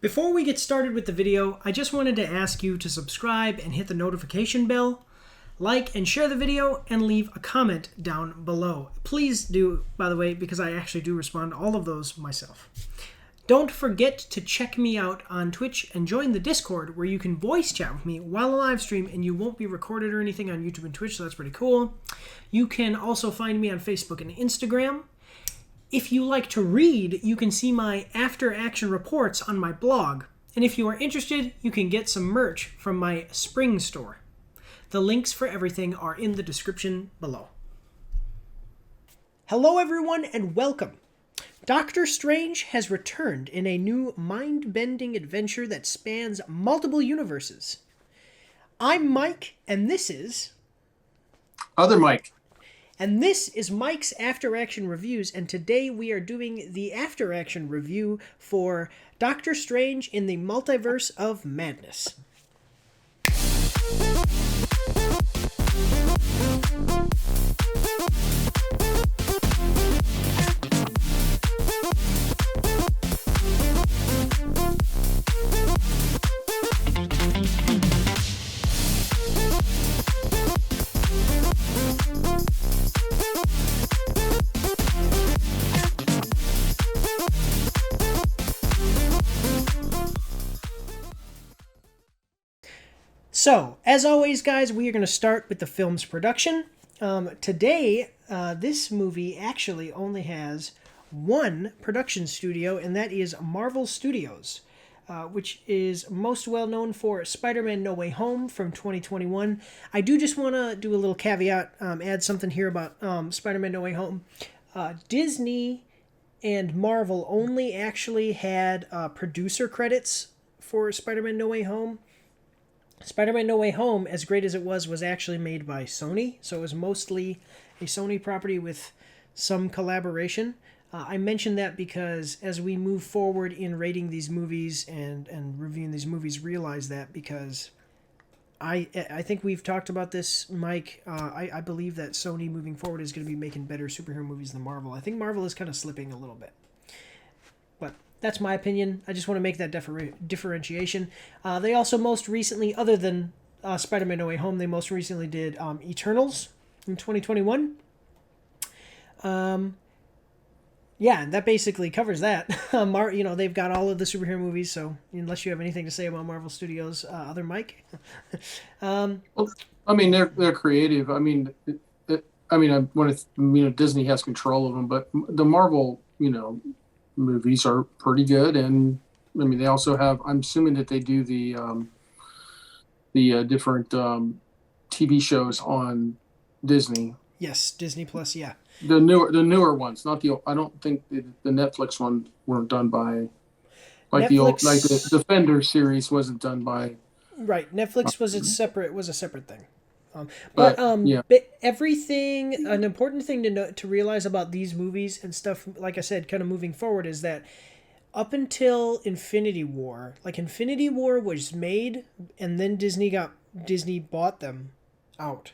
Before we get started with the video, I just wanted to ask you to subscribe and hit the notification bell, like and share the video, and leave a comment down below. Please do, by the way, because I actually do respond to all of those myself. Don't forget to check me out on Twitch and join the Discord where you can voice chat with me while I live stream and you won't be recorded or anything on YouTube and Twitch, so that's pretty cool. You can also find me on Facebook and Instagram. If you like to read, you can see my after-action reports on my blog. And if you are interested, you can get some merch from my spring store. The links for everything are in the description below. Hello everyone and welcome. Doctor Strange has returned in a new mind-bending adventure that spans multiple universes. I'm Mike, and this is... Other Mike. And this is Mike's After Action Reviews, and today we are doing the After Action review for Doctor Strange in the Multiverse of Madness. So, as always, guys, we are going to start with the film's production. Today, this movie actually only has one production studio, and that is Marvel Studios, which is most well known for Spider-Man No Way Home from 2021. I do just want to do a little caveat, add something here about Spider-Man No Way Home. Disney and Marvel only actually had producer credits for Spider-Man No Way Home. Spider-Man No Way Home, as great as it was actually made by Sony, so it was mostly a Sony property with some collaboration. I mention that because as we move forward in rating these movies and reviewing these movies, realize that because I think we've talked about this, Mike. I believe that Sony moving forward is going to be making better superhero movies than Marvel. I think Marvel is kind of slipping a little bit. But that's my opinion. I just want to make that differentiation. They also most recently, other than Spider-Man No Way Home, they most recently did Eternals in 2021. Yeah, that basically covers that. They've got all of the superhero movies, so unless you have anything to say about Marvel Studios, other Mike. Well, I mean, they're creative. I mean, Disney has control of them, but the Marvel, movies are pretty good, and I mean they also have. I'm assuming that they do the different TV shows on Disney. Yes, Disney Plus. Yeah, the newer ones, not the. I don't think the Netflix ones weren't done by like Netflix, the Defender series wasn't done by. Right, Netflix was a separate thing. But everything, an important thing to know, to realize about these movies and stuff, like I said, kind of moving forward, is that up until Infinity War was made, and then Disney bought them out,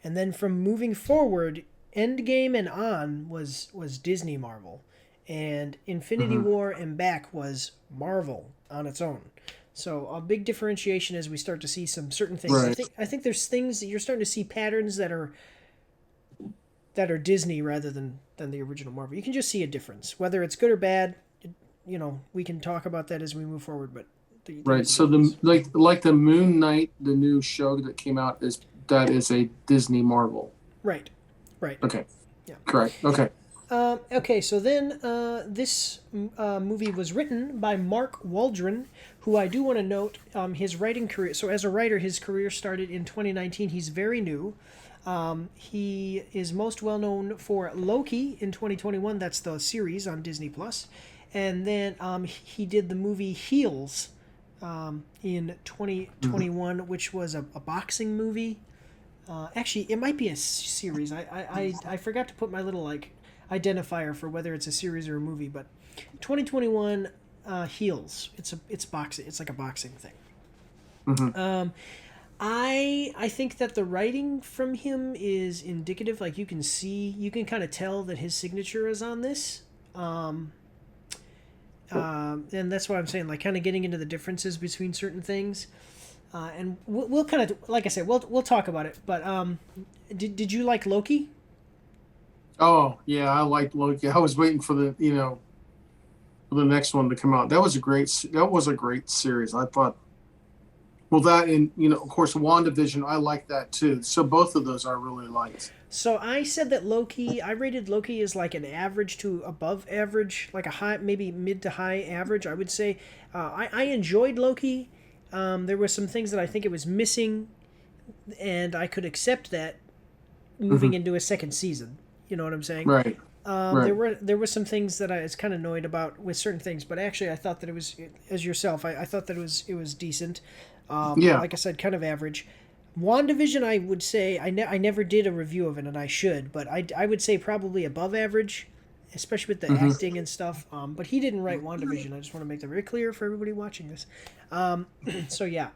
and then from moving forward, Endgame and on was Disney Marvel, and Infinity War and back was Marvel on its own. So a big differentiation as we start to see some certain things. Right. I think there's things that you're starting to see patterns that are Disney rather than the original Marvel. You can just see a difference, whether it's good or bad. We can talk about that as we move forward. But right. So the the Moon Knight, the new show that came out is a Disney Marvel. Right. Okay. Yeah. Correct. Okay. Okay, so then this movie was written by Mark Waldron, who I do want to note his writing career. So as a writer, his career started in 2019. He's very new. He is most well known for Loki in 2021. That's the series on Disney Plus, and then he did the movie Heels in 2021, which was a boxing movie. Actually, it might be a series. I forgot to put my little identifier for whether it's a series or a movie, but 2021 Heels. It's boxing. It's like a boxing thing. I think that the writing from him is indicative. Like you can kind of tell that his signature is on this. And that's why I'm saying, like, kind of getting into the differences between certain things. And we'll kind of, like I said, we'll talk about it. But did you like Loki? Oh yeah, I liked Loki. I was waiting for for the next one to come out. That was a great series. I thought. Well, that and of course, WandaVision. I like that too. So both of those I really liked. So I said that Loki, I rated Loki as like an average to above average, like a high, maybe mid to high average. I would say I enjoyed Loki. There were some things that I think it was missing, and I could accept that moving Hmm. into a second season. You know what I'm saying? Right. Right. There were some things that I was kind of annoyed about with certain things, but actually I thought that it was, as yourself, I thought that it was decent. Yeah. Like I said, kind of average. WandaVision, I would say I never did a review of it, and I should, but I would say probably above average, especially with the Hmm. acting and stuff. But he didn't write WandaVision. I just want to make that very clear for everybody watching this. So yeah,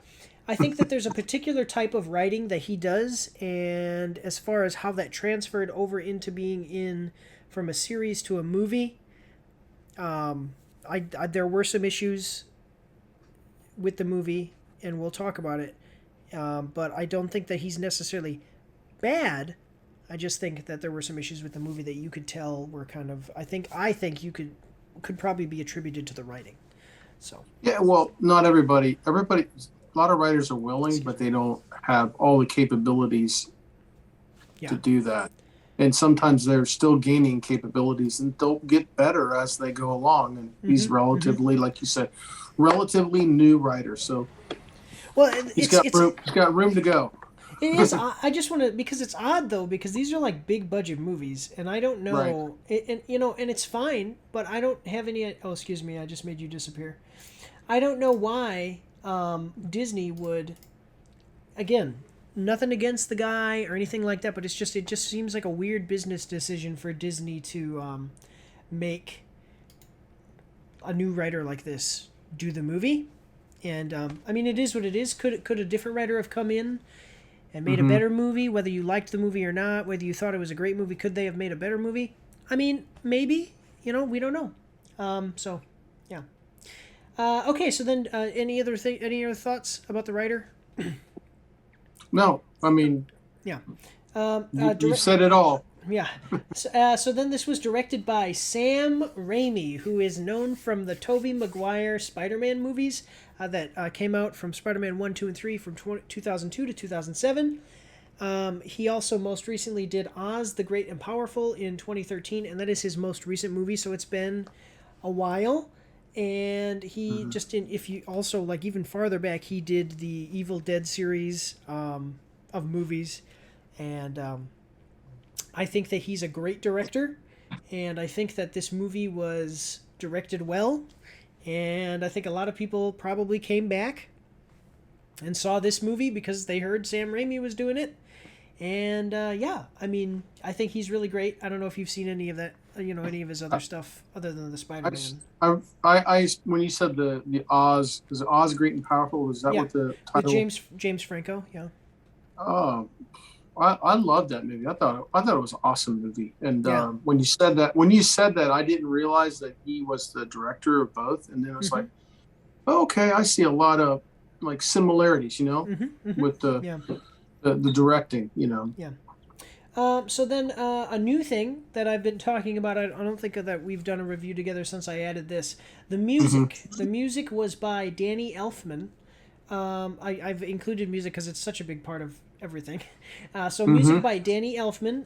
I think that there's a particular type of writing that he does, and as far as how that transferred over into being in from a series to a movie, there were some issues with the movie, and we'll talk about it. But I don't think that he's necessarily bad. I just think that there were some issues with the movie that you could tell were kind of. I think you could probably be attributed to the writing. So Yeah. Well, not everybody. Everybody. A lot of writers are willing, but they don't have all the capabilities yeah. to do that. And sometimes they're still gaining capabilities and they'll get better as they go along. And he's Hmm. relatively, like you said, relatively new writer. So Well, he's got room. He's got room to go. it is. I just want to, because it's odd though, because these are like big budget movies, and I don't Right. know, and it's fine, but I don't have any. Oh, excuse me, I just made you disappear. I don't know why Disney would, again, nothing against the guy or anything like that, but it just seems like a weird business decision for Disney to make a new writer like this do the movie. And I mean, it is what it is. Could a different writer have come in and made a Hmm. better movie? Whether you liked the movie or not, whether you thought it was a great movie, could they have made a better movie? I mean, maybe. We don't know. So, yeah. Okay, so then, any other thoughts about the writer? No, I mean, Yeah. you said it all. Yeah. So then this was directed by Sam Raimi, who is known from the Tobey Maguire Spider-Man movies that came out from Spider-Man 1, 2, and 3 from 2002 to 2007. He also most recently did Oz the Great and Powerful in 2013, and that is his most recent movie, so it's been a while. And he Hmm. just, if you also, like, even farther back, he did the Evil Dead series of movies. And I think that he's a great director, and I think that this movie was directed well, and I think a lot of people probably came back and saw this movie because they heard Sam Raimi was doing it. And yeah, I mean, I think he's really great. I don't know if you've seen any of that, any of his other stuff other than the I, Spider-Man. when you said the Oz, is it Oz Great and Powerful? Is that Yeah, what the with title? James Franco. Yeah, Oh, I love that movie. I thought it was an awesome movie. And yeah. when you said that, I didn't realize that he was the director of both. And then it was Mm-hmm. like, oh, okay, I see a lot of like similarities, Mm-hmm. Mm-hmm. with Yeah. the directing. Yeah. So then, a new thing that I've been talking about, I don't think that we've done a review together since I added this. The Hmm. music. The music was by Danny Elfman. I've included music because it's such a big part of everything. So music Hmm. by Danny Elfman.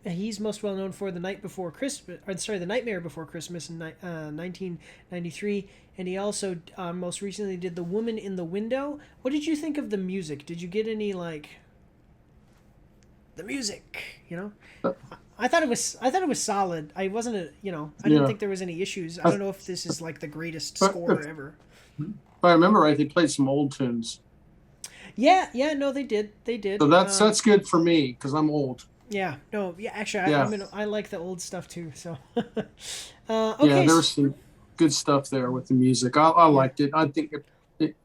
He's most well known for The Nightmare Before Christmas in 1993, and he also most recently did The Woman in the Window. What did you think of the music? Did you get any like the music? I thought it was solid. I wasn't I didn't Yeah. think there was any issues. I I, don't know if this is like the greatest but score ever. if I remember right, they played some old tunes. Yeah, yeah, no, they did. They did. So that's good for me because I'm old. Yeah, no, yeah, actually, Yeah. I like the old stuff too. So, Yeah, okay, there was some good stuff there with the music. I yeah, liked it. I think it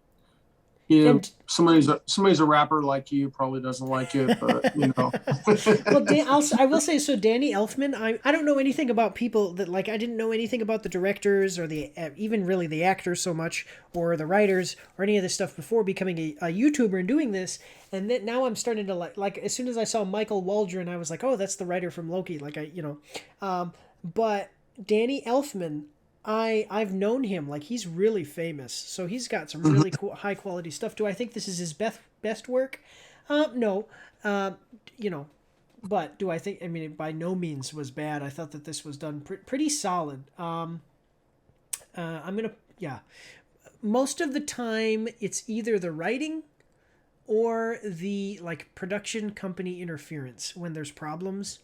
And somebody's a rapper like you probably doesn't like it, but you know. well, I will say so. Danny Elfman, I don't know anything about people that like. I didn't know anything about the directors or the even really the actors so much, or the writers or any of this stuff before becoming a YouTuber and doing this. And then now I'm starting to like as soon as I saw Michael Waldron, I was like, oh, that's the writer from Loki. Like but Danny Elfman. I've known him, like he's really famous, so he's got some really cool high quality stuff. Do I think this is his best work? No, uh, you know, but do I think? I mean, it by no means was bad. I thought that this was done pretty solid. I'm gonna yeah. Most of the time, it's either the writing or the like production company interference when there's problems,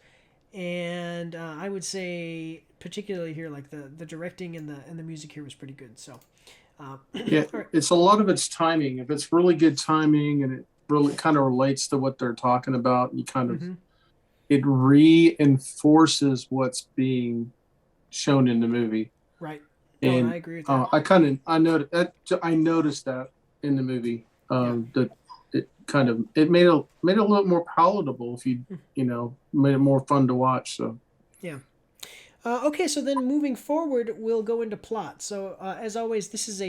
and I would say particularly here, like the directing and the music here was pretty good. So, Yeah, all right. it's a lot of it's timing. If it's really good timing and it really kind of relates to what they're talking about, you kind of Mm-hmm. it reinforces what's being shown in the movie. Right. No, And I agree with that. I noticed that in the movie. Yeah. That it made it a little more palatable if you made it more fun to watch. So Yeah. Okay, so then moving forward, we'll go into plot. So as always, this is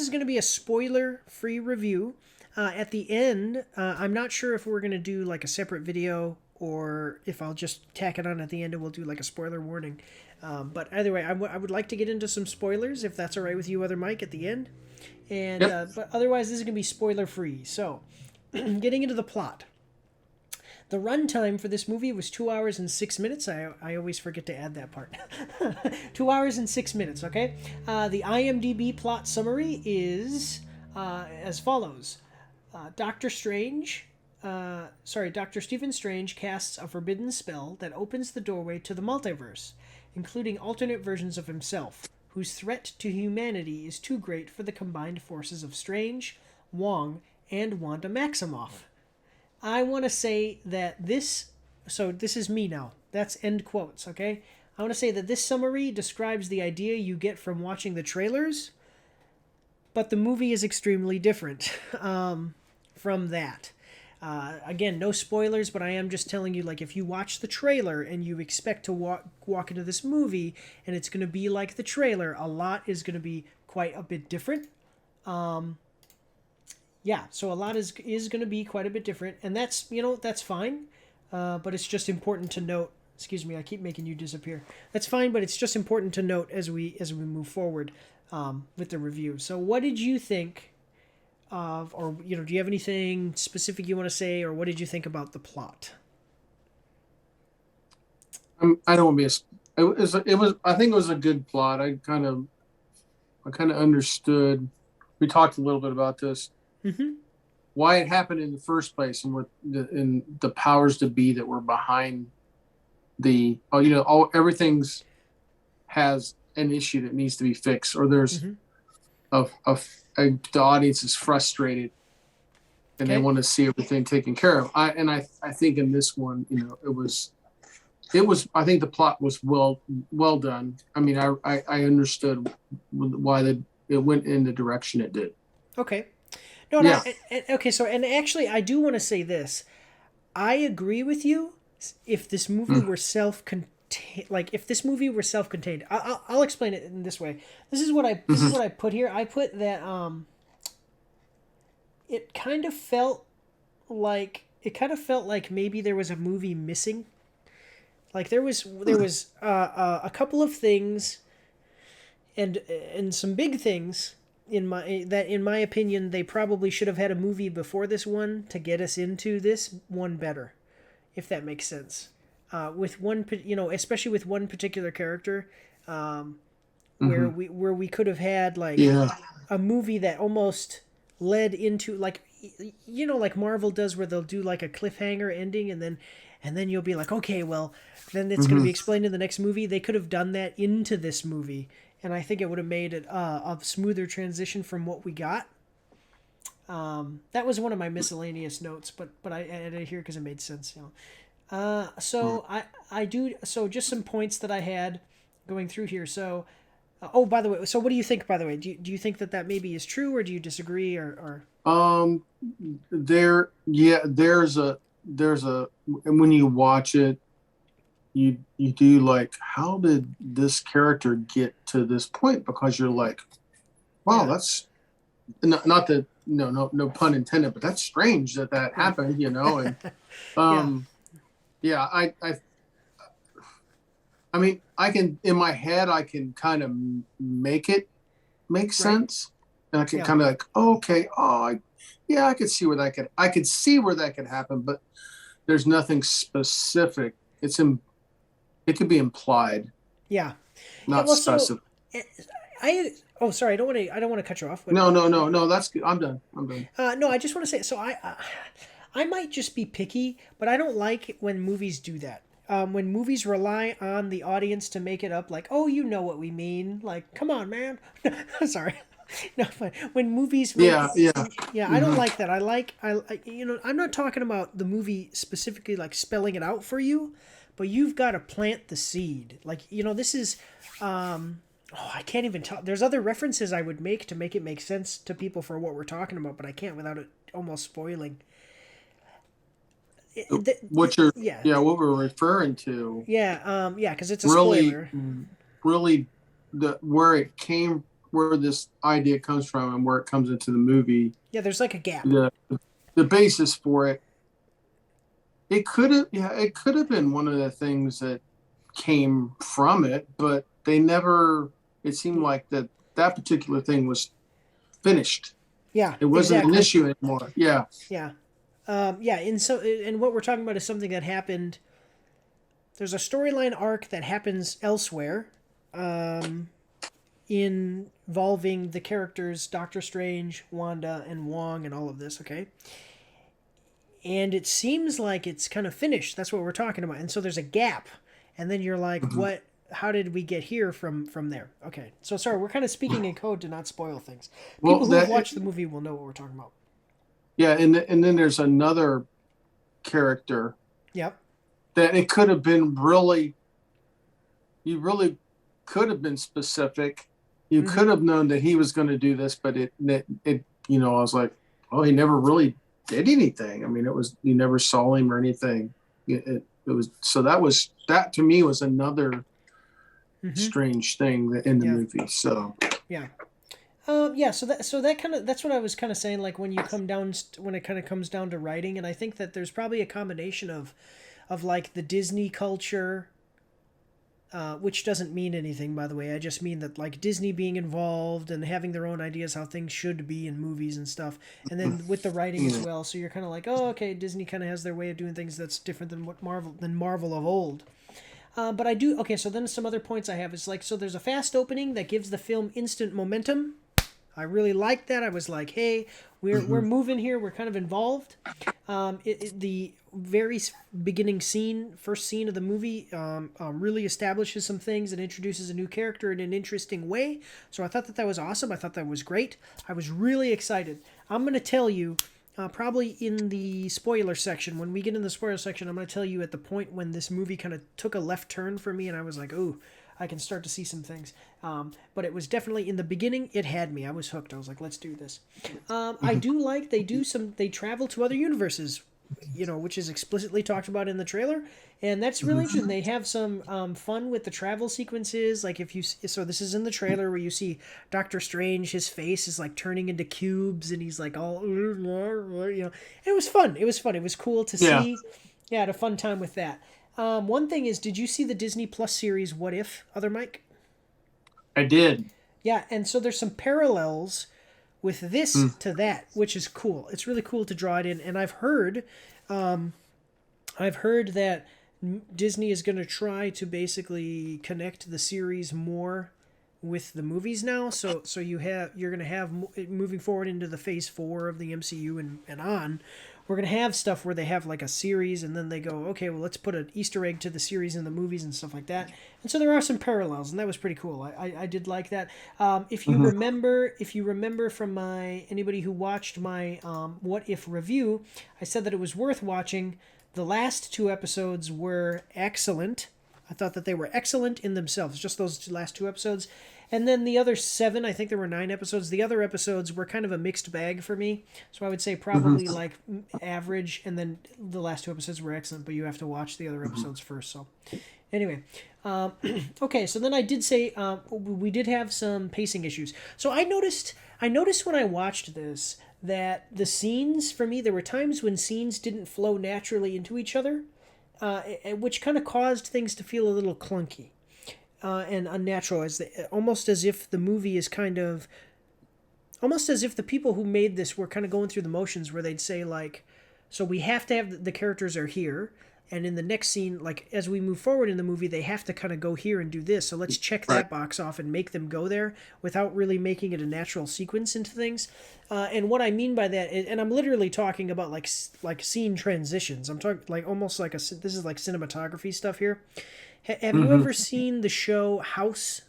going to be a spoiler-free review. At the end, I'm not sure if we're going to do like a separate video or if I'll just tack it on at the end and we'll do like a spoiler warning. But either way, I would like to get into some spoilers if that's all right with you, other Mike, at the end. And yep. but otherwise, this is going to be spoiler-free. So, getting into the plot. The runtime for this movie was 2 hours and 6 minutes. I always forget to add that part. 2 hours and 6 minutes, okay? The IMDb plot summary is as follows Doctor Stephen Strange casts a forbidden spell that opens the doorway to the multiverse, including alternate versions of himself, whose threat to humanity is too great for the combined forces of Strange, Wong, and Wanda Maximoff. I want to say that this is me now. That's end quotes, okay? I want to say that this summary describes the idea you get from watching the trailers, but the movie is extremely different from that. Again, no spoilers, but I am just telling you, like, if you watch the trailer and you expect to walk into this movie and it's going to be like the trailer, a lot is going to be quite a bit different. Yeah, so a lot is going to be quite a bit different, and that's fine. But it's just important to note. Excuse me, I keep making you disappear. That's fine, but it's just important to note as we move forward with the review. So, what did you think of, or do you have anything specific you want to say, or what did you think about the plot? I don't want to be it was I think it was a good plot. I kind of understood. We talked a little bit about this. Mm-hmm. Why it happened in the first place and what the powers to be that were behind everything's has an issue that needs to be fixed, or there's Mm-hmm. the audience is frustrated and they Okay. want to see everything taken care of. I think in this one, it was I think the plot was well done. I mean, I understood why it went in the direction it did. Okay. No, Yeah. okay. So, and actually, I do want to say this. I agree with you. If this movie were self-contained, like if this movie were self-contained, I'll explain it in this way. This is what I put here. I put that it kind of felt like maybe there was a movie missing. Like there was a couple of things and some big things in my opinion they probably should have had a movie before this one to get us into this one better, if that makes sense. With one, especially with one particular character, where we could have had like Yeah. a movie that almost led into like like Marvel does, where they'll do like a cliffhanger ending and then you'll be like, okay, well, then it's going to be explained in the next movie. They could have done that into this movie, and I think it would have made it a smoother transition from what we got. That was one of my miscellaneous notes, but I added it here because it made sense. So I do. So just some points that I had going through here. So Oh, by the way, so what do you think? By the way, do you think that that maybe is true, or do you disagree, or? Um, yeah, there's a, and when you watch it, you do like, how did this character get to this point? Because you're like, wow, Yeah, that's not that, no pun intended, but that's strange that that right. happened, and Yeah, um, yeah, I mean, I can in my head, I can kind of make it make right. sense, and I can Yeah, kind of like, oh, okay, yeah, I could see where I could see where that could happen, but there's nothing specific. It could be implied, yeah, yeah. not Well, so specific. eh, I. Oh, sorry. I don't want to cut you off, but No, that's good. I'm done. no, I just want to say. So I might just be picky, but I don't like when movies do that. When movies rely on the audience to make it up, like, oh, you know what we mean. Like, come on, man. Sorry. No, but when movies make, Yeah, yeah. yeah, I don't Hmm. like that. I'm not talking about the movie specifically, like spelling it out for you, but you've got to plant the seed. Like, this is, oh, I can't even talk. There's other references I would make to make it make sense to people for what we're talking about, but I can't without it almost spoiling. Yeah, Yeah, what we're referring to yeah, yeah, because it's a really, spoiler. really, where this idea comes from and where it comes into the movie, Yeah, there's like a gap. the the basis for it, it could have been one of the things that came from it, but they never, it seemed like that particular thing was finished. Yeah, It wasn't an exactly. issue anymore. Yeah. Yeah, yeah, and what we're talking about is something that happened. There's a storyline arc that happens elsewhere, um, involving the characters Doctor Strange, Wanda, and Wong, and all of this. Okay, and it seems like it's kind of finished. That's what we're talking about. And so there's a gap, and then you're like, Mhm. what? How did we get here from there? Okay, so sorry, we're kind of speaking in code to not spoil things. Well, People who have watched the movie will know what we're talking about. yeah, and then there's another character Yep. that it could have been really, you really could have been specific. You Mm-hmm. could have known that he was going to do this, but I was like, oh, he never really did anything. I mean, it was, you never saw him or anything. It was, so that to me was another Mm-hmm. strange thing in the Yeah. movie. So, Yeah. Yeah. So that kind of that's what I was kind of saying. Like when you come down when it kind of comes down to writing, and I think that there's probably a combination of like the Disney culture, which doesn't mean anything, by the way. I just mean that like Disney being involved and having their own ideas how things should be in movies and stuff, and then with the writing as mm, well. So you're kind of like, oh, okay, Disney kind of has their way of doing things that's different than what Marvel of old. But I do okay. So then some other points I have is like, so there's a fast opening that gives the film instant momentum. I really liked that. I was like, hey, we're mhm. moving here. We're kind of involved. The very beginning scene, first scene of the movie, really establishes some things and introduces a new character in an interesting way. So I thought that was awesome. I thought that was great. I was really excited. I'm gonna tell you. Probably in the spoiler section. When we get in the spoiler section, I'm going to tell you at the point when this movie kind of took a left turn for me, and I was like, "Oh, I can start to see some things." But it was definitely in the beginning. It had me. I was hooked. I was like, "Let's do this." I do like they travel to other universes, which is explicitly talked about in the trailer, and that's really interesting. They have some fun with the travel sequences. Like if you so this is in the trailer where you see Doctor Strange, his face is like turning into cubes, and he's like all It was fun. It was fun. It was cool to Yeah, see. Yeah, I had a fun time with that. One thing is, did you see the Disney Plus series What If, Other Mike? I did. Yeah, and so there's some parallels with this Mm. to that, which is cool. It's really cool to draw it in, and I've heard that Disney is going to try to basically connect the series more with the movies now. So you're going to have moving forward into the phase 4 of the MCU and on. We're going to have stuff where they have like a series and then they go, okay, well, let's put an Easter egg to the series in the movies and stuff like that. And so there are some parallels, and that was pretty cool. I did like that. Mhm. If you remember from anybody who watched my What If review, I said that it was worth watching. The last 2 episodes were excellent. I thought that they were excellent in themselves, just those last 2 episodes. And then the other 7, I think there were 9 episodes. The other episodes were kind of a mixed bag for me. So I would say probably Mm-hmm. like average, and then the last 2 episodes were excellent, but you have to watch the other Mm-hmm. episodes first. So anyway, okay. So then I did say we did have some pacing issues. So I noticed when I watched this that the scenes for me, there were times when scenes didn't flow naturally into each other, which kind of caused things to feel a little clunky and unnatural, almost as if the movie is kind of almost as if the people who made this were kind of going through the motions, where they'd say like, so we have to have the characters are here, and in the next scene, like as we move forward in the movie, they have to kind of go here and do this, so let's check Right. that box off and make them go there without really making it a natural sequence into things. And what I mean by that, and I'm literally talking about like scene transitions. I'm talking like almost like this is like cinematography stuff here. Have you Mm-hmm. ever seen the show House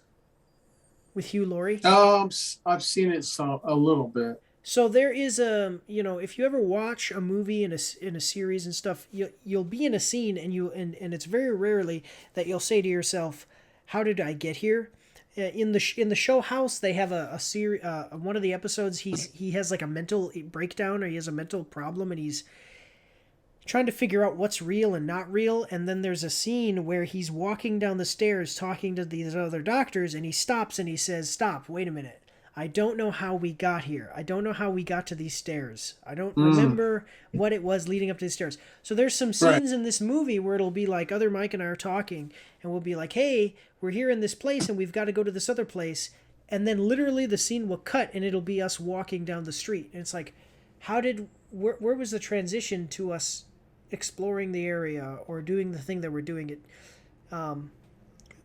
with Hugh Laurie? I've seen it a little bit. So there is if you ever watch a movie in a series and stuff, you'll be in a scene, and it's very rarely that you'll say to yourself, "How did I get here?" In the show House, they have a series. One of the episodes, he has like a mental breakdown, or he has a mental problem, and he's trying to figure out what's real and not real. And then there's a scene where he's walking down the stairs talking to these other doctors, and he stops and he says, "Stop, wait a minute. I don't know how we got here. I don't know how we got to these stairs. I don't Mm. remember what it was leading up to these stairs." So there's some Right. scenes in this movie where it'll be like other Mike and I are talking, and we'll be like, "Hey, we're here in this place and we've got to go to this other place." And then literally the scene will cut and it'll be us walking down the street. And it's like, where was the transition to us exploring the area or doing the thing that we're doing? It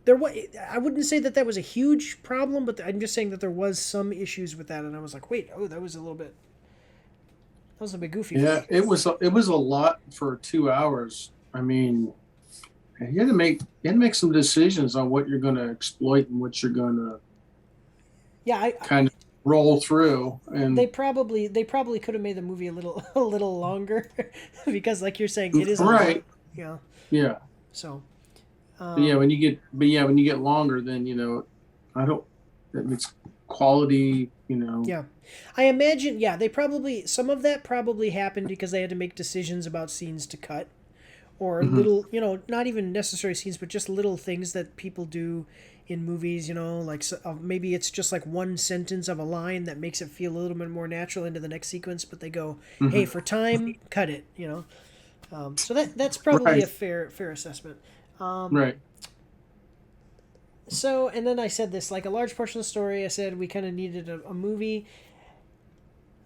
there was, I wouldn't say that was a huge problem, but I'm just saying that there was some issues with that, and I was like, wait, oh, that was a bit goofy for Yeah, me. it was a lot for 2 hours. I mean, you had to make some decisions on what you're going to exploit and what you're going to Yeah, kind of roll through. they And probably could have made the movie a little a little longer because, like you're saying, it is a lot. right, Yeah, yeah, so but yeah, um, when you get longer, then I don't. That makes quality. yeah, I imagine. Yeah, they probably some of that probably happened because they had to make decisions about scenes to cut or Mhm. little, not even necessary scenes, but just little things that people do in movies, like maybe it's just like one sentence of a line that makes it feel a little bit more natural into the next sequence, but they go, "Hey, Mhm. for time, cut it." So that's probably Right, a fair assessment. Um, right. so, and then I said this, like a large portion of the story, I said we kind of needed a movie.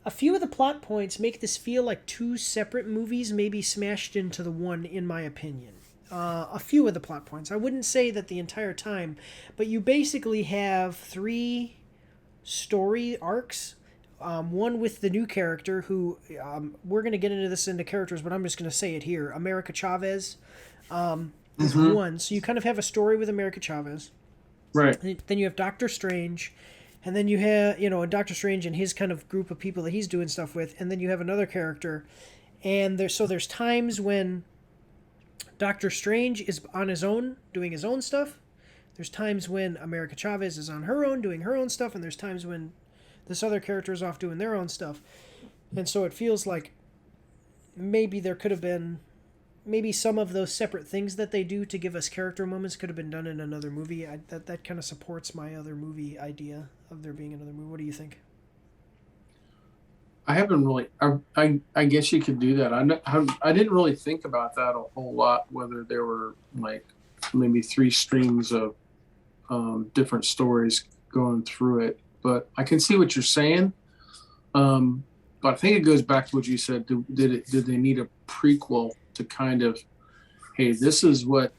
A few of the plot points make this feel like two separate movies, maybe smashed into the one, in my opinion. A few of the plot points. I wouldn't say that the entire time, but you basically have three story arcs. One with the new character who we're going to get into characters, but I'm just going to say it here. America Chavez is Hmm. one. So you kind of have a story with America Chavez. Right. Then you have Doctor Strange, and then you have Doctor Strange and his kind of group of people that he's doing stuff with, and then you have another character, and there's times when Doctor Strange is on his own doing his own stuff. There's times when America Chavez is on her own doing her own stuff, and there's times when this other character is off doing their own stuff, and so it feels like maybe there could have been maybe some of those separate things that they do to give us character moments could have been done in another movie. That kind of supports my other movie idea of there being another movie. What do you think? I haven't really. I guess you could do that. I didn't really think about that a whole lot. Whether there were like maybe three streams of different stories going through it, but I can see what you're saying. But I think it goes back to what you said. Did they need a prequel to kind of, hey, this is what's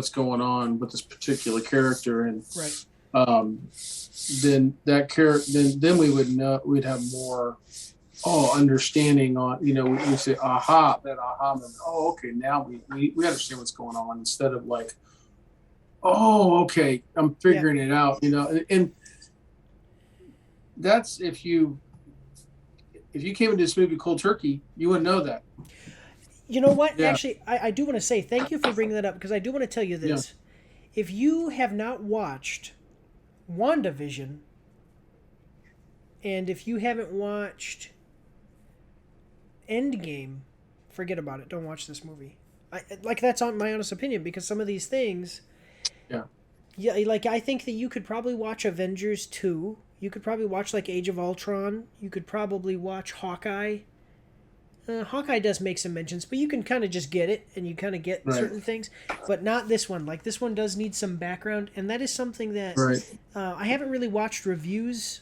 going on with this particular character, and Right. um, then that character, then we would know, we'd have more understanding on, we say that aha moment. Oh, okay, now we understand what's going on, instead of like, oh, okay, I'm Yeah. figuring it out, and that's if you came into this movie cold turkey, you wouldn't know that. You know what? Yeah, Actually, I do want to say thank you for bringing that up because I do want to tell you yeah. this. If you have not watched WandaVision, and if you haven't watched Endgame, forget about it. Don't watch this movie. Like that's on my honest opinion because some of these things, Yeah. yeah, like I think that you could probably watch Avengers 2. You could probably watch like Age of Ultron. You could probably watch Hawkeye. Hawkeye does make some mentions, but you can kind of just get it and you kind of get Right. certain things, but not this one. Like this one does need some background, and that is something that Right. I haven't really watched reviews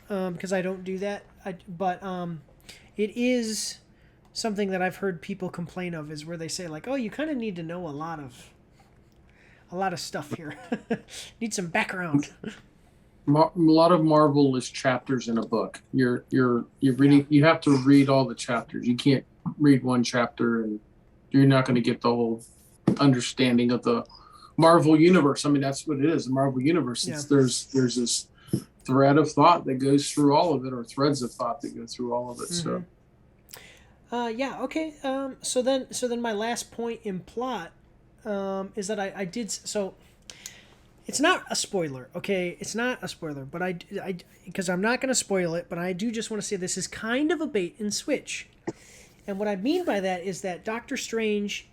because I don't do that. But it is something that I've heard people complain of is where they say like, "Oh, you kind of need to know a lot of stuff here. Need some background." A lot of Marvel is chapters in a book. You're Yeah. reading. You have to read all the chapters. You can't read one chapter and you're not going to get the whole understanding of the Marvel universe. I mean, that's what it is. The Marvel universe. Yeah. There's this thread of thought that goes through all of it, or threads of thought that go through all of it. Mm-hmm. So Yeah. Okay. So then my last point in plot is that I did so. It's not a spoiler, okay? It's not a spoiler, but because I'm not going to spoil it, but I do just want to say this is kind of a bait and switch. And what I mean by that is that Doctor Strange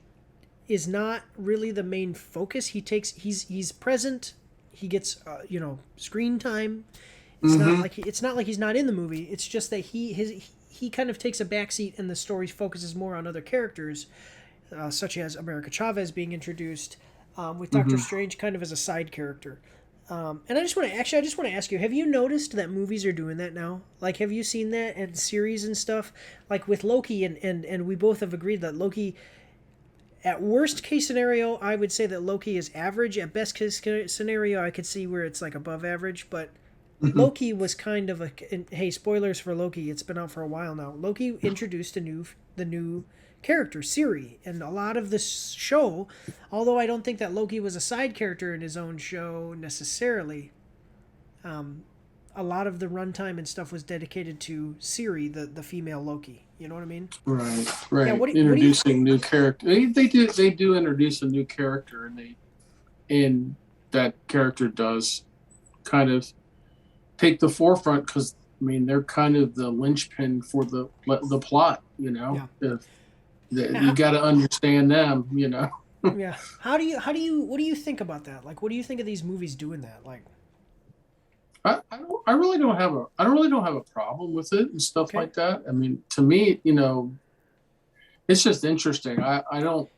is not really the main focus. He's present. He gets screen time. hmm It's not like he's not in the movie. It's just that he kind of takes a backseat and the story focuses more on other characters, such as America Chavez being introduced, with Doctor hmm Strange kind of as a side character. And I just want to ask you: have you noticed that movies are doing that now? Like, have you seen that in series and stuff? Like with Loki, and we both have agreed that Loki, at worst case scenario, I would say that Loki is average. At best case scenario, I could see where it's like above average. But hmm Loki was kind of a, and hey, spoilers for Loki. It's been out for a while now. Loki introduced the new character Siri, and a lot of this show, although I don't think that Loki was a side character in his own show necessarily, a lot of the runtime and stuff was dedicated to Siri, the female Loki. You know what I mean? Right, Yeah. right. What do you? Introducing new character. They do introduce a new character, and that character does kind of take the forefront because I mean they're kind of the linchpin for the plot. Yeah. You Now, got to understand them. yeah. What do you think about that? Like, what do you think of these movies doing that? Like, I don't really don't have a problem with it and stuff okay, like that. I mean, to me, it's just interesting. I don't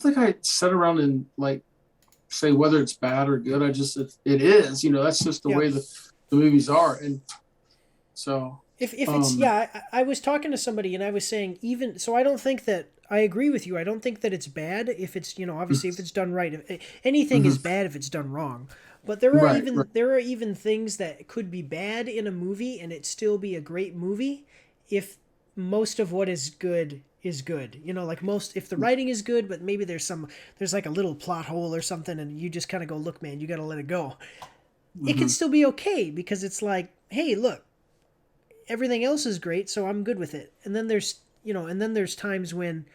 think I sit around and like say whether it's bad or good. It is. That's just the yeah. way the movies are, and so If it's um, yeah, I was talking to somebody and I was saying even so I don't think that I agree with you. I don't think that it's bad if it's obviously if it's done right. Anything is mhm, bad if it's done wrong. But right, right, there are even things that could be bad in a movie and it still be a great movie if most of what is good is good. Like most if the writing is good, but maybe there's like a little plot hole or something and you just kind of go, "Look, man, you got to let it go." It can hmm still be okay because it's like, "Hey, look, everything else is great, so I'm good with it." And then there's times when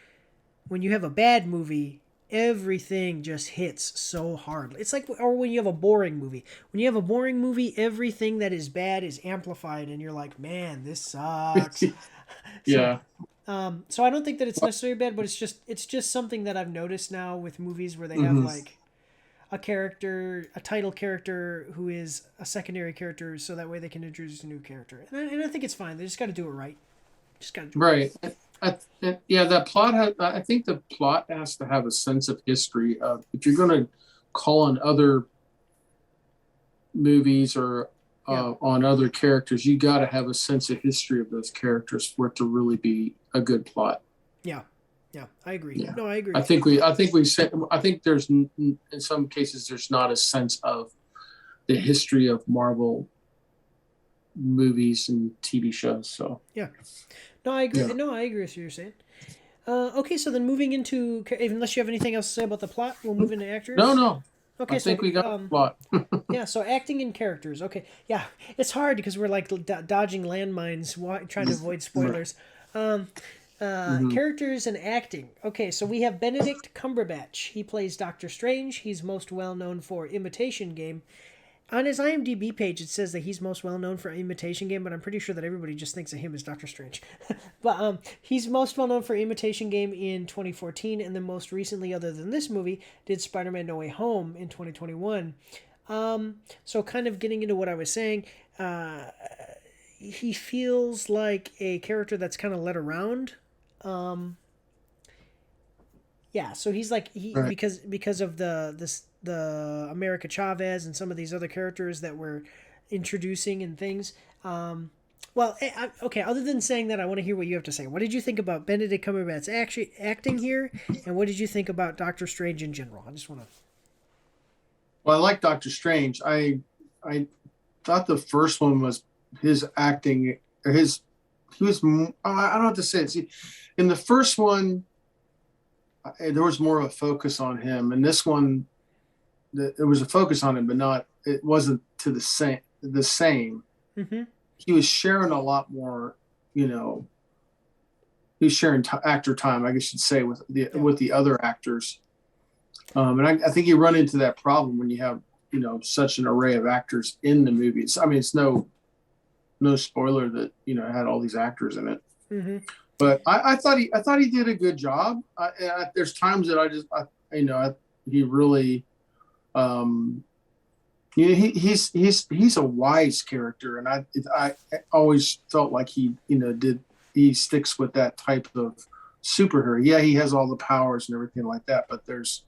you have a bad movie, everything just hits so hard. It's like or when you have a boring movie. When you have a boring movie, everything that is bad is amplified and you're like, "Man, this sucks." So yeah, so I don't think that it's necessarily bad, but it's just something that I've noticed now with movies where they have hmm like a title character who is a secondary character, so that way they can introduce a new character. And I think it's fine. They just got to do it right. Just got to do it right. right. Yeah, that plot has. I think the plot has to have a sense of history. If you're going to call on other movies or Yeah, on other characters, you got to have a sense of history of those characters for it to really be a good plot. yeah, yeah. I agree. Yeah, No, I agree I with you. think we said. I think there's in some cases there's not a sense of the history of Marvel movies and TV shows. So Yeah. No, I agree. yeah, No, I agree with what you're saying. Okay, so then moving into unless you have anything else to say about the plot, we'll move into no, actors. no, I Okay, so think we got a plot. yeah, so acting and characters. Okay, yeah, it's hard because we're like dodging landmines, trying to avoid Right. spoilers. Um, Hmm. Characters and acting. Okay, so we have Benedict Cumberbatch. He plays Doctor Strange. He's most well known for Imitation Game. On his IMDb page, it says that he's most well known for Imitation Game, but I'm pretty sure that everybody just thinks of him as Doctor Strange. But he's most well known for Imitation Game in 2014, and then most recently, other than this movie, did Spider-Man: No Way Home in 2021. So kind of getting into what I was saying, he feels like a character that's kind of led around. Um, yeah, so he's like Right. because of the America Chavez and some of these other characters that we're introducing and things. Well, okay. Other than saying that, I want to hear what you have to say. What did you think about Benedict Cumberbatch's actually acting here, and what did you think about Doctor Strange in general? I just want to. Well, I like Doctor Strange. I thought the first one was his acting, or his he was. I don't have to say it. See, in the first one, there was more of a focus on him, and this one, there was a focus on him, but not. It wasn't to the same. The same. Mm-hmm. He was sharing a lot more. You know, he was sharing actor time, I guess you'd say, Yeah. with the other actors. And I think you run into that problem when you have such an array of actors in the movie. I mean, it's no spoiler that it had all these actors in it. Mm-hmm. But I thought he did a good job. There's times that he really he's a wise character, and I always felt like he sticks with that type of superhero. Yeah, he has all the powers and everything like that, but there's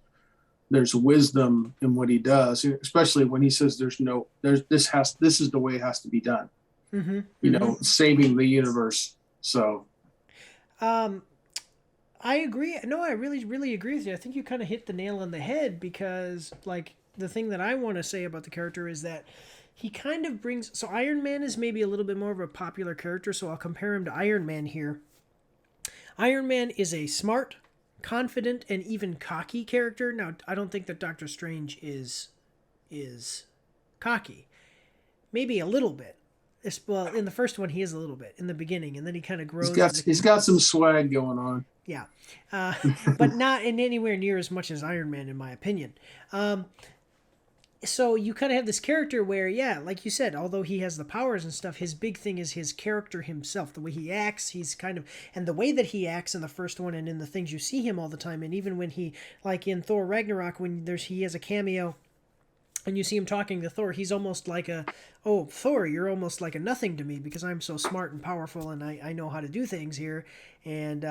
wisdom in what he does, especially when he says this is the way it has to be done. Mm-hmm. Mm-hmm. Saving the universe. So Um, I agree. No, I really, really agree with you. I think you kind of hit the nail on the head because, like, the thing that I want to say about the character is that he kind of brings. So, Iron Man is maybe a little bit more of a popular character, so I'll compare him to Iron Man here. Iron Man is a smart, confident, and even cocky character. Now, I don't think that Doctor Strange is cocky. Maybe a little bit. Well, in the first one, he is a little bit in the beginning, and then he kind of he's grows. got some swag going on. Yeah, uh, but not in anywhere near as much as Iron Man, in my opinion. Um, so you kind of have this character where, yeah, like you said, although he has the powers and stuff, his big thing is his character himself, the way he acts. He's kind of, and the way that he acts in the first one, and in the things you see him all the time, and even when he, like in Thor Ragnarok, when he has a cameo and you see him talking to Thor, he's almost like oh, Thor, you're almost like a nothing to me because I'm so smart and powerful and I know how to do things here. And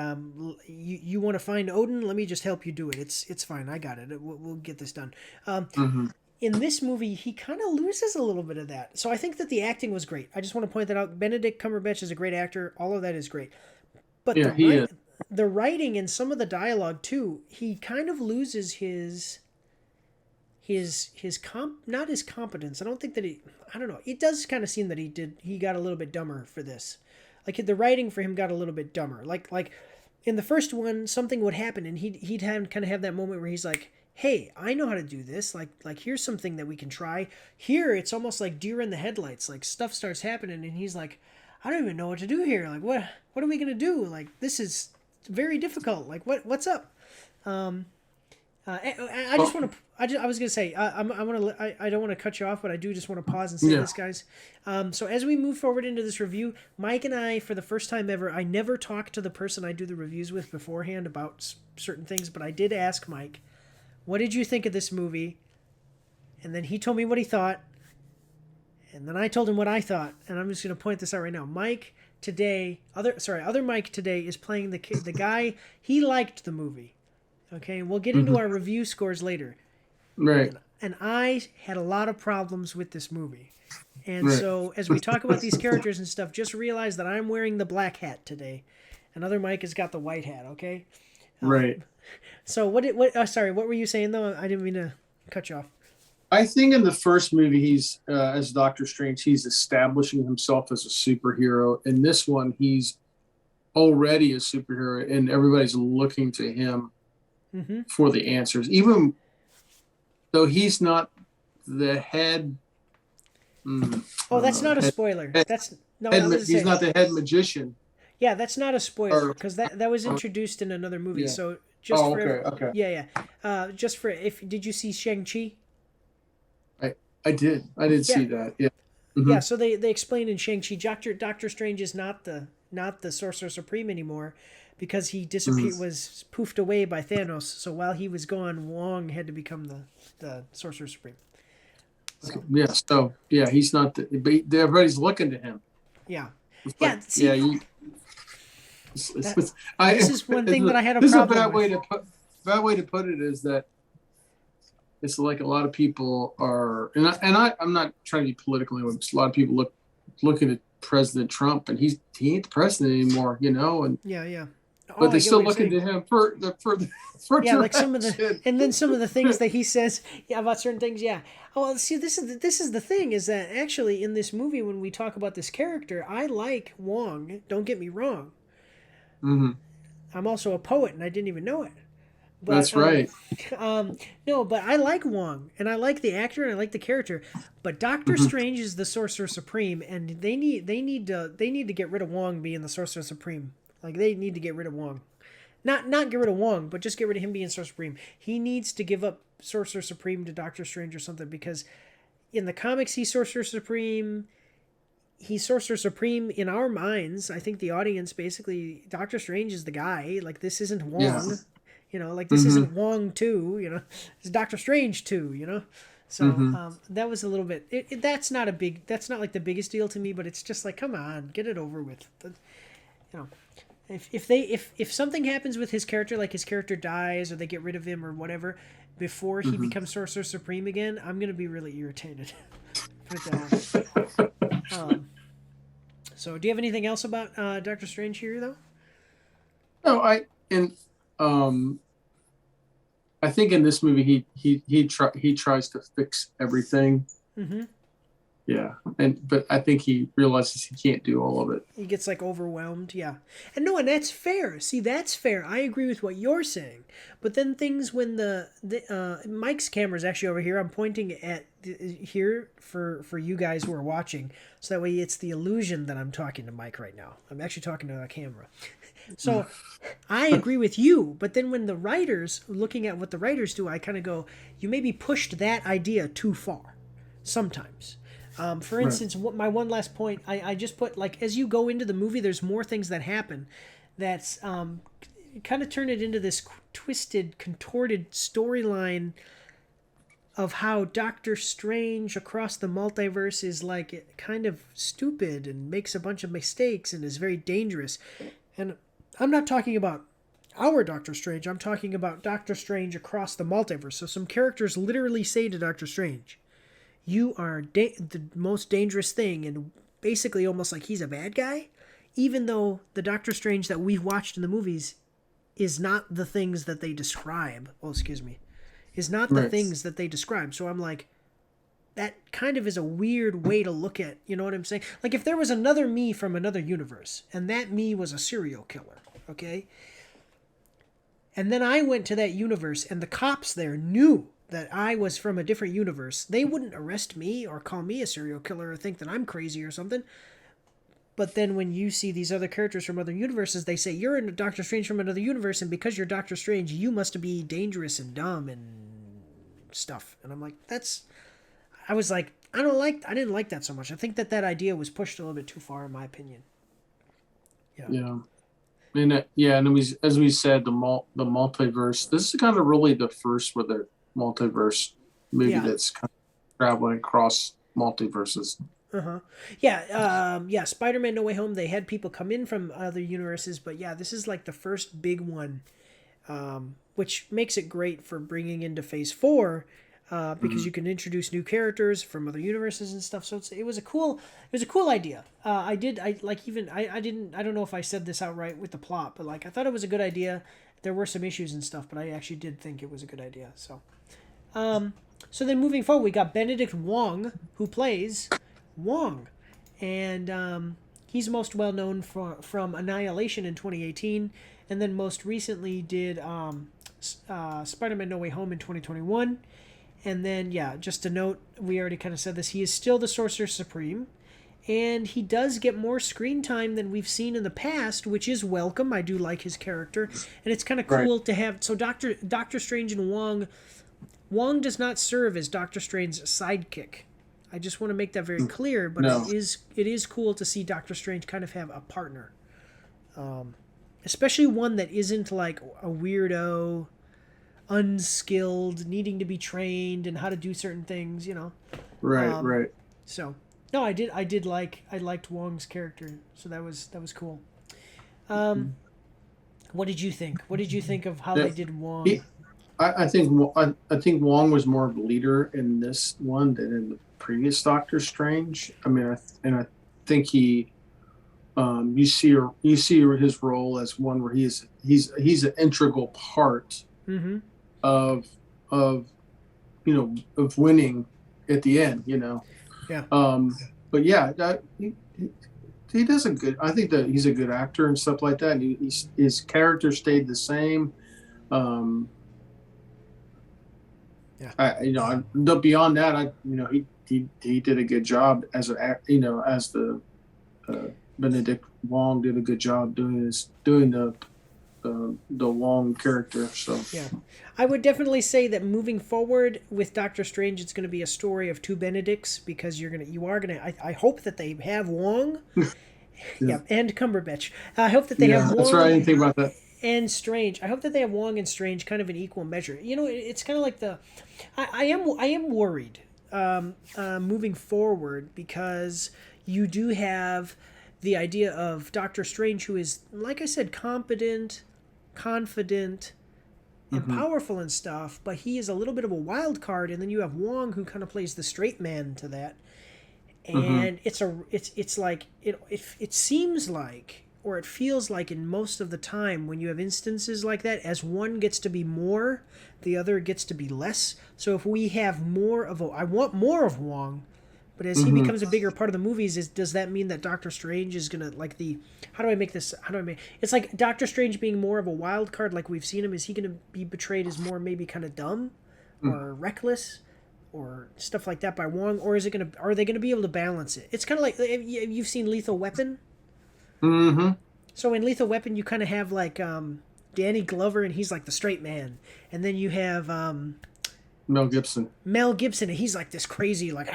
you want to find Odin? Let me just help you do it. It's fine. I got it. We'll get this done. Mm-hmm. In this movie, he kind of loses a little bit of that. So I think that the acting was great. I just want to point that out. Benedict Cumberbatch is a great actor. All of that is great. But Yeah, he is. the writing and some of the dialogue too, he kind of loses not his competence. I don't think that I don't know. It does kind of seem that he got a little bit dumber for this. Like the writing for him got a little bit dumber. Like in the first one, something would happen and he'd have that moment where he's like, "Hey, I know how to do this. Like here's something that we can try." Here it's almost like deer in the headlights. Like stuff starts happening and he's like, "I don't even know what to do here. Like what are we going to do? Like this is very difficult. Like what's up?" I just want to. I was gonna say. I don't want to cut you off, but I do just want to pause and say Yeah. this, guys. So as we move forward into this review, Mike and I, for the first time ever, I never talked to the person I do the reviews with beforehand about certain things, but I did ask Mike, "What did you think of this movie?" And then he told me what he thought, and then I told him what I thought. And I'm just gonna point this out right now. Mike today, other Mike today is playing the guy. He liked the movie. Okay, and we'll get into Mm-hmm. our review scores later. Right. And I had a lot of problems with this movie. And Right. so as we talk about these characters and stuff, just realize that I'm wearing the black hat today. Another Mike has got the white hat, okay? Right. So what were you saying though? I didn't mean to cut you off. I think in the first movie, he's as Doctor Strange, he's establishing himself as a superhero. In this one, he's already a superhero, and everybody's looking to him Mm-hmm. for the answers, even though he's not the head. Oh, that's not a Head, spoiler. head, That's no. I was gonna he's say, not the head magician. Yeah, that's not a spoiler Or because that was introduced in another movie. yeah. So just Oh, for okay, okay. yeah, yeah. Just for if did you see Shang-Chi? I I did Yeah. see that. Yeah. Hmm. Yeah, so they explain in Shang-Chi Doctor Strange is not the Sorcerer Supreme anymore because he disappeared Hmm. was poofed away by Thanos. So while he was gone, Wong had to become the Sorcerer Supreme. Okay. So, Yeah. So yeah, he's not the. But everybody's looking to him. yeah. It's like Yeah, yeah, see that this I. is one thing that I had a This is a problem bad way with. to put it is that it's like a lot of people are, I'm not trying to be political anyway, but a lot of people looking at President Trump, and he ain't the president anymore, and Yeah, yeah. Oh, but I they get what still you're looking saying. to him for Yeah, like some of the direction. and then some of the things that he says, yeah, about certain things, yeah. Oh, well, see, this is the thing is that actually in this movie when we talk about this character, I like Wong. Don't get me wrong. Hmm. I'm also a poet, and I didn't even know it. But That's right. um, no, but I like Wong, and I like the actor, and I like the character. But Doctor Hmm. Strange is the Sorcerer Supreme, and they need to get rid of Wong being the Sorcerer Supreme. Like they need to get rid of Wong. Not get rid of Wong, but just get rid of him being Sorcerer Supreme. He needs to give up Sorcerer Supreme to Doctor Strange or something because in the comics he's Sorcerer Supreme. He's Sorcerer Supreme in our minds. I think the audience basically Doctor Strange is the guy. Like this isn't Yeah. Wong. Like this Hmm. isn't Wong 2, It's Doctor Strange 2, So Hmm. that was a little bit. That's not a big. That's not like the biggest deal to me, but it's just like, come on, get it over with. You know, if something happens with his character, like his character dies or they get rid of him or whatever, before he Hmm. becomes Sorcerer Supreme again, I'm gonna be really irritated. but um, so do you have anything else about Doctor Strange here though? No, and um I think in this movie he tries to fix everything. Mm-hmm. Yeah, but I think he realizes he can't do all of it. He gets like overwhelmed, yeah. And no, and that's fair. See, that's fair. I agree with what you're saying. But then things when the Mike's camera is actually over here. I'm pointing at here for you guys who are watching, so that way it's the illusion that I'm talking to Mike right now. I'm actually talking to a camera. So I agree with you, but then when the writers looking at what the writers do, I kind of go, you maybe pushed that idea too far sometimes. For Right. instance, my one last point, I just put like as you go into the movie, there's more things that happen that's kind of turn it into this twisted, contorted storyline of how Doctor Strange across the multiverse is like kind of stupid and makes a bunch of mistakes and is very dangerous. And I'm not talking about our Doctor Strange, I'm talking about Doctor Strange across the multiverse. So some characters literally say to Doctor Strange, you are the most dangerous thing, and basically almost like he's a bad guy, even though the Doctor Strange that we've watched in the movies is not the things that they describe. Oh, excuse me. Is not the Right. things that they describe. So I'm like, that kind of is a weird way to look at, you know what I'm saying? Like if there was another me from another universe, and that me was a serial killer, okay? And then I went to that universe, and the cops there knew that I was from a different universe. They wouldn't arrest me or call me a serial killer or think that I'm crazy or something. But then when you see these other characters from other universes, they say, you're in Doctor Strange from another universe, and because you're Doctor Strange, you must be dangerous and dumb and stuff. And I'm like, I was like, I didn't like that so much. I think that idea was pushed a little bit too far, in my opinion. Yeah. Yeah. And as we said, the multiverse. This is kind of really the first with a multiverse movie Yeah. that's kind of traveling across multiverses. Uh-huh. Yeah, yeah, Spider-Man No Way Home, they had people come in from other universes, but yeah, this is like the first big one, which makes it great for bringing into Phase 4, because Hmm. you can introduce new characters from other universes and stuff. So it was a cool idea. I like even I didn't I don't know if I said this outright with the plot, but like I thought it was a good idea. There were some issues and stuff, but I actually did think it was a good idea. So then moving forward, we got Benedict Wong who plays Wong, and he's most well known from Annihilation in 2018, and then most recently did Spider-Man No Way Home in 2021. And then, yeah, just to note, we already kind of said this. He is still the Sorcerer Supreme, and he does get more screen time than we've seen in the past, which is welcome. I do like his character, and it's kind of Right. cool to have. So Doctor Strange and Wong does not serve as Doctor Strange's sidekick. I just want to make that very clear, but No. it is cool to see Doctor Strange kind of have a partner, especially one that isn't like a weirdo, unskilled, needing to be trained and how to do certain things. Right. Um, Right. so no, I liked Wong's character, so that was cool. What did you think? What did you think of how they That did he, Wong? I think Wong was more of a leader in this one than in the previous Doctor Strange. I mean, I think he you see his role as one where he's an integral part Mm-hmm. of of of winning at the end. Yeah. But yeah, he does a good. I think that he's a good actor and stuff like that. And his character stayed the same. Um, Yeah. Beyond that, he did a good job as an act. As the Benedict Wong did a good job doing the Wong character. So Yeah. I would definitely say that moving forward with Doctor Strange, it's going to be a story of two Benedicts because I hope that they have Wong. yeah, Yeah, and Cumberbatch. I hope that they have yeah, that's right. I didn't Wong think about that. and Strange. I hope that they have Wong and Strange kind of in equal measure. It's kind of like I am worried moving forward because you do have the idea of Doctor Strange, who is, like I said, competent, confident, and Hmm. powerful and stuff, but he is a little bit of a wild card. And then you have Wong, who kind of plays the straight man to that. Hmm. And it's like it seems like, or it feels like in most of the time when you have instances like that, as one gets to be more, the other gets to be less. So if we have I want more of Wong, but as he Hmm. becomes a bigger part of the movies, does that mean that Doctor Strange is gonna like the how do I make this how do I make it's like Doctor Strange being more of a wild card like we've seen him? Is he gonna be portrayed as more maybe kind of dumb or reckless or stuff like that by Wong, or are they gonna be able to balance it? It's kind of like you've seen Lethal Weapon. Hmm. So in Lethal Weapon, you kind of have like Danny Glover, and he's like the straight man, and then you have Mel Gibson. Mel Gibson, and he's like this crazy, like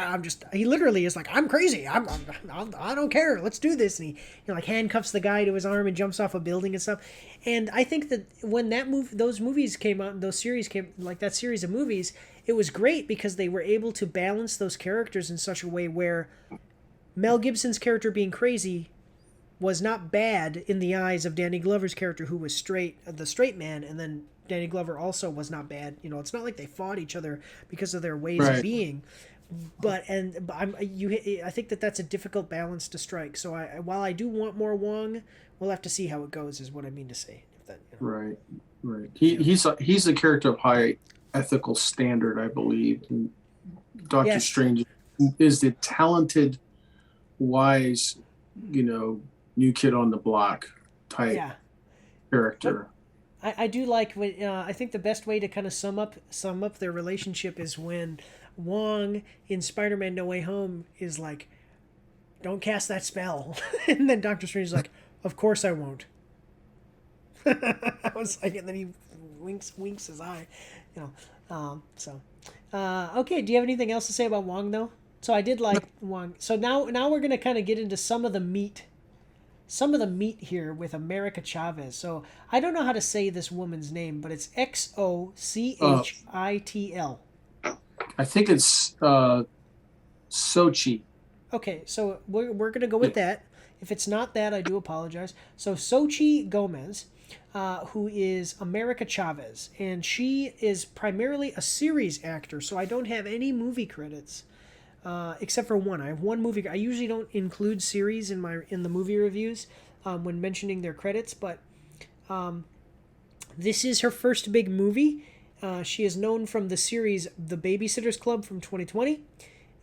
he literally is like, I'm crazy, I don't care, let's do this, and he like handcuffs the guy to his arm and jumps off a building and stuff. And I think that when those movies came out, those series came, like that series of movies, it was great because they were able to balance those characters in such a way where Mel Gibson's character being crazy was not bad in the eyes of Danny Glover's character, who was the straight man, and then Danny Glover also was not bad. It's not like they fought each other because of their ways of Right. being. I think that that's a difficult balance to strike. So while I do want more Wong, we'll have to see how it goes. Is what I mean to say. If that, Right. Right. He's a character of high ethical standard, I believe. And Doctor Yes. Strange is the talented, wise, new kid on the block type Yeah. character. I do like when I think the best way to kind of sum up their relationship is when Wong in Spider-Man No Way Home is like, "Don't cast that spell," and then Doctor Strange is like, "Of course I won't." I was like, and then he winks his eye, you know. Okay. Do you have anything else to say about Wong though? So I did like Wong. So now we're gonna kind of get into some of the meat here with America Chavez. So I don't know how to say this woman's name, but it's Uh, Xochitl. I think it's Sochi. Okay, so we're gonna go with that. If it's not that, I do apologize. So Sochi Gomez, who is America Chavez, and she is primarily a series actor. So I don't have any movie credits. Except for one. I have one movie. I usually don't include series in the movie reviews when mentioning their credits, but this is her first big movie. She is known from the series The Babysitter's Club from 2020,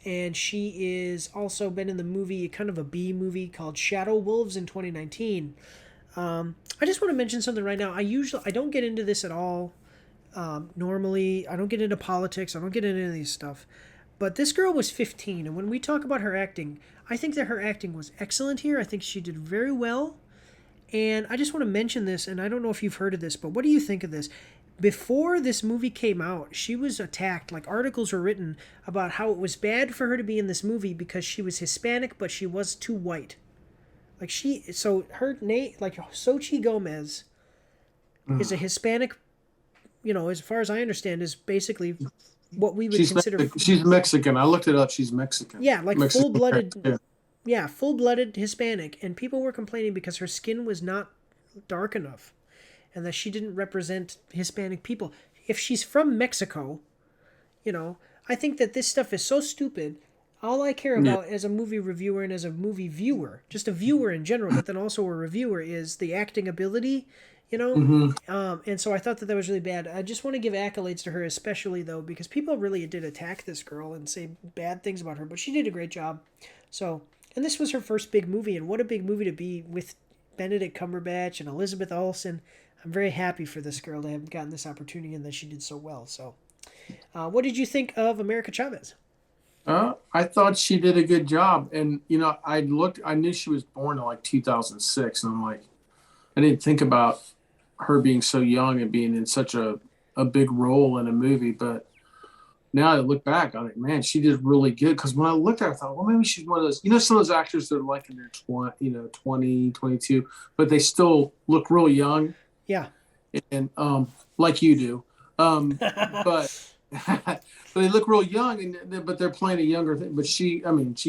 and she is also been in the movie, kind of a B movie called Shadow Wolves in 2019. I just want to mention something right now. I don't get into this at all. Normally, I don't get into politics. I don't get into any of these stuff. But this girl was 15, and when we talk about her acting, I think that her acting was excellent here. I think she did very well. And I just want to mention this, and I don't know if you've heard of this, but what do you think of this? Before this movie came out, she was attacked. Like, articles were written about how it was bad for her to be in this movie because she was Hispanic, but she was too white. Like, so her name, like, Xochitl Gomez is a Hispanic, as far as I understand, is basically what we would consider. She's Mexican. I looked it up. She's Mexican. Yeah, like Mexican. full-blooded. Yeah, full-blooded Hispanic, and people were complaining because her skin was not dark enough and that she didn't represent Hispanic people. If she's from Mexico, I think that this stuff is so stupid. All I care about as a movie reviewer and as a movie viewer, just a viewer in general, but then also a reviewer, is the acting ability, and so I thought that was really bad. I just want to give accolades to her, especially, though, because people really did attack this girl and say bad things about her, but she did a great job. So, and this was her first big movie, and what a big movie to be with Benedict Cumberbatch and Elizabeth Olsen. I'm very happy for this girl to have gotten this opportunity and that she did so well. So, what did you think of America Chavez? I thought she did a good job, and I knew she was born in like 2006, and I'm like, I didn't think about her being so young and being in such a big role in a movie, but now I look back, I'm like, man, she did really good. Because when I looked at her, I thought, well, maybe she's one of those, some of those actors that are like in their 20, 22, but they still look real young. Yeah. And like you do. But but they look real young, but they're playing a younger thing. But she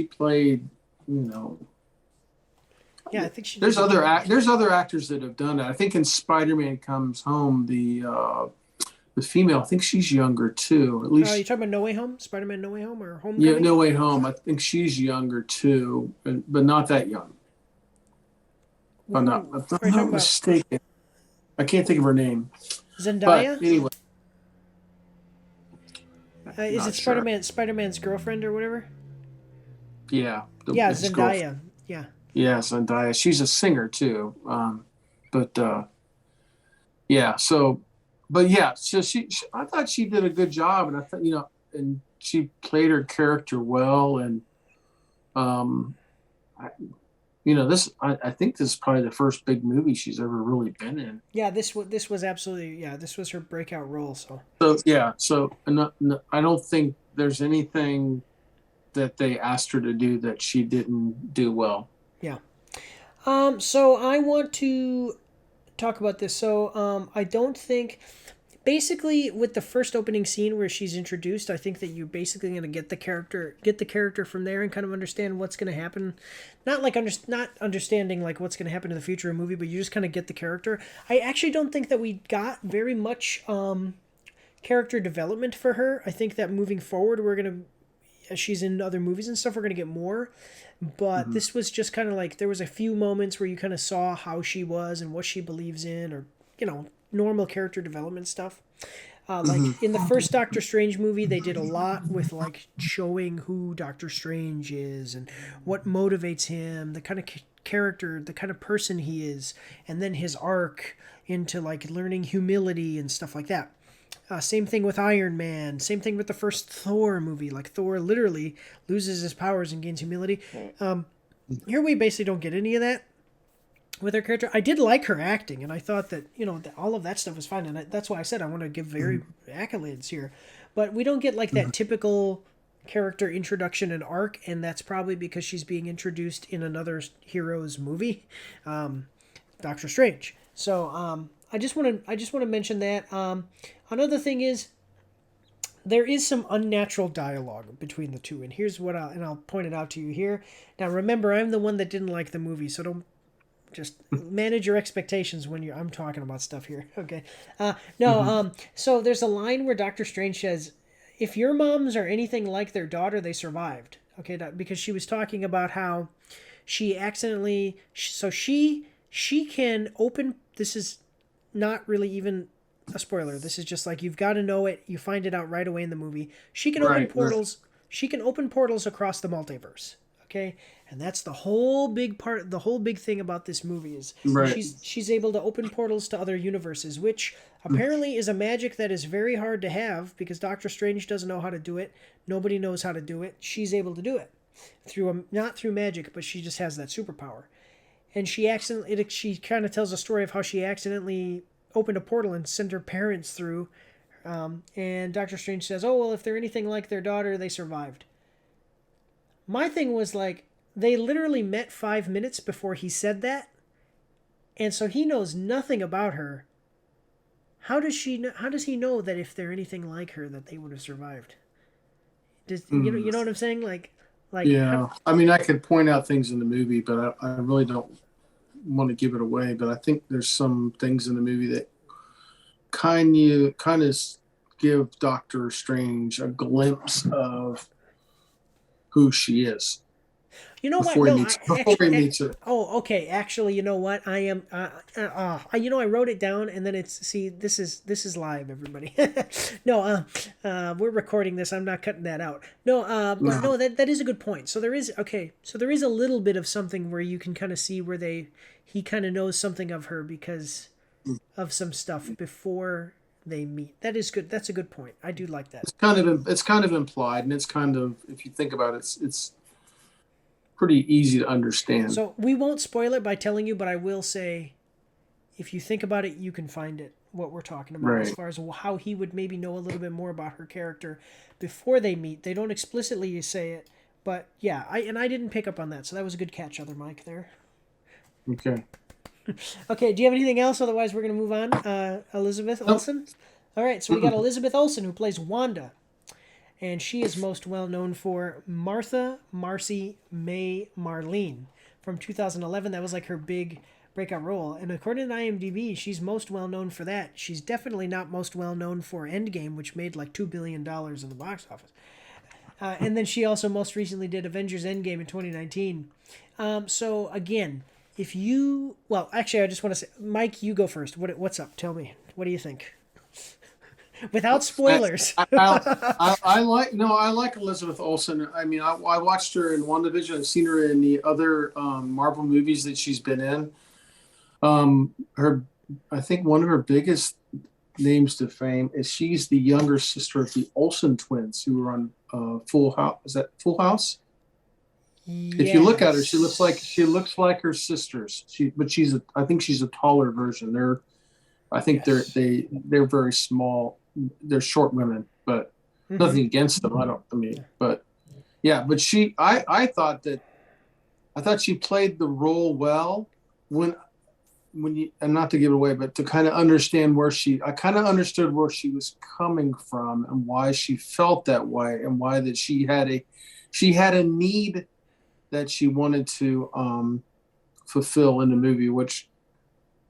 played, Yeah, I think she. There's other actors that have done it. I think in Spider-Man Comes Home, the female, I think she's younger too. At least. You talking about No Way Home? Spider-Man No Way Home or Homecoming? Yeah, No Way Home. I think she's younger too, but not that young. If I'm not mistaken. I can't think of her name. Zendaya? But anyway. Is it Spider-Man? Spider-Man's girlfriend or whatever? Yeah. Zendaya. Girlfriend. Yeah. Yeah, Zendaya. She's a singer too. Yeah. So, but yeah. So I thought she did a good job, and I thought and she played her character well, and I think this is probably the first big movie she's ever really been in. Yeah, this was absolutely, this was her breakout role. So yeah, I don't think there's anything that they asked her to do that she didn't do well. Yeah. So I want to talk about this. So I don't think. Basically, with the first opening scene where she's introduced, I think that you're basically going to get the character from there and kind of understand what's going to happen. Not understanding like what's going to happen in the future of the movie, but you just kind of get the character. I actually don't think that we got very much character development for her. I think that moving forward, we're going to, as she's in other movies and stuff, we're going to get more. But this was just kind of like, there was a few moments where you kind of saw how she was and what she believes in, or, normal character development stuff. Like in the first Doctor Strange movie, they did a lot with like showing who Doctor Strange is and what motivates him, the kind of character, the kind of person he is, and then his arc into like learning humility and stuff like that. Same thing with Iron Man. Same thing with the first Thor movie. Like Thor literally loses his powers and gains humility. Here we basically don't get any of that with her character. I did like her acting, and I thought that all of that stuff was fine, and that's why I said I want to give very accolades here. But we don't get like that typical character introduction and arc, and that's probably because she's being introduced in another hero's movie, Doctor Strange. So I just want to mention that. Another thing is, there is some unnatural dialogue between the two, and here's what I'll point it out to you here. Now remember, I'm the one that didn't like the movie, so don't. Just manage your expectations when I'm talking about stuff here. Okay. So there's a line where Doctor Strange says, if your moms are anything like their daughter, they survived. Okay. Because she was talking about how she accidentally, so she can open, this is not really even a spoiler. This is just like, you've got to know it. You find it out right away in the movie. She can open portals. She can open portals across the multiverse. Okay, and that's the whole big part. The whole big thing about this movie is Right. she's able to open portals to other universes, which apparently is a magic that is very hard to have because Doctor Strange doesn't know how to do it. Nobody knows how to do it. She's able to do it through not through magic, but she just has that superpower. And she kind of tells a story of how she accidentally opened a portal and sent her parents through. And Doctor Strange says, "Oh well, if they're anything like their daughter, they survived." My thing was like they literally met 5 minutes before he said that, and so he knows nothing about her. How does she? How does he know that if they're anything like her, that they would have survived? Does Mm. you know what I'm saying? Like how, Yeah. I mean, I could point out things in the movie, but I really don't want to give it away. But I think there's some things in the movie that kind of give Doctor Strange a glimpse of who she is You know what? No, I before he actually. meets her. Oh, okay. Actually, you know what? I am. I wrote it down, and then it's. See, this is live, everybody. No, we're recording this. I'm not cutting that out. No, but No. no, that is a good point. So there is okay. So there is a little bit of something where you can kind of see where he kind of knows something of her because of some stuff before they meet. That is good. That's a good point. I do like that. It's kind of implied, and it's kind of, if you think about it, it's pretty easy to understand. So we won't spoil it by telling you, but I will say if you think about it, you can find it, what we're talking about, as Right. far as how he would maybe know a little bit more about her character before they meet. They don't explicitly say it, but yeah, I didn't pick up on that, so that was a good catch, other Mike there. Okay. Okay, do you have anything else? Otherwise, we're gonna move on. Elizabeth Nope. Olsen. All right, so we got Elizabeth Olsen who plays Wanda, and she is most well known for Martha Marcy May Marlene from 2011. That was like her big breakout role. And according to IMDb, she's most well known for that. She's definitely not most well known for Endgame, which made like $2 billion in the box office. And then she also most recently did Avengers Endgame in 2019. So again, if you well, actually, I just want to say, Mike, you go first. What's up? Tell me. What do you think? Without I, spoilers. I like no, I like Elizabeth Olsen. I mean, I watched her in WandaVision. I've seen her in the other Marvel movies that she's been in. Her, I think one of her biggest names to fame is she's the younger sister of the Olsen twins who were on Full House. Is that Full House? If you look at her, she looks like her sisters. I think she's a taller version. I think Yes. they're very small. They're short women, but Mm-hmm. nothing against them. I mean, but yeah, but I thought she played the role well when and not to give it away, but to kind of understand I kind of understood where she was coming from and why she felt that way and why that she had a need that she wanted to fulfill in the movie, which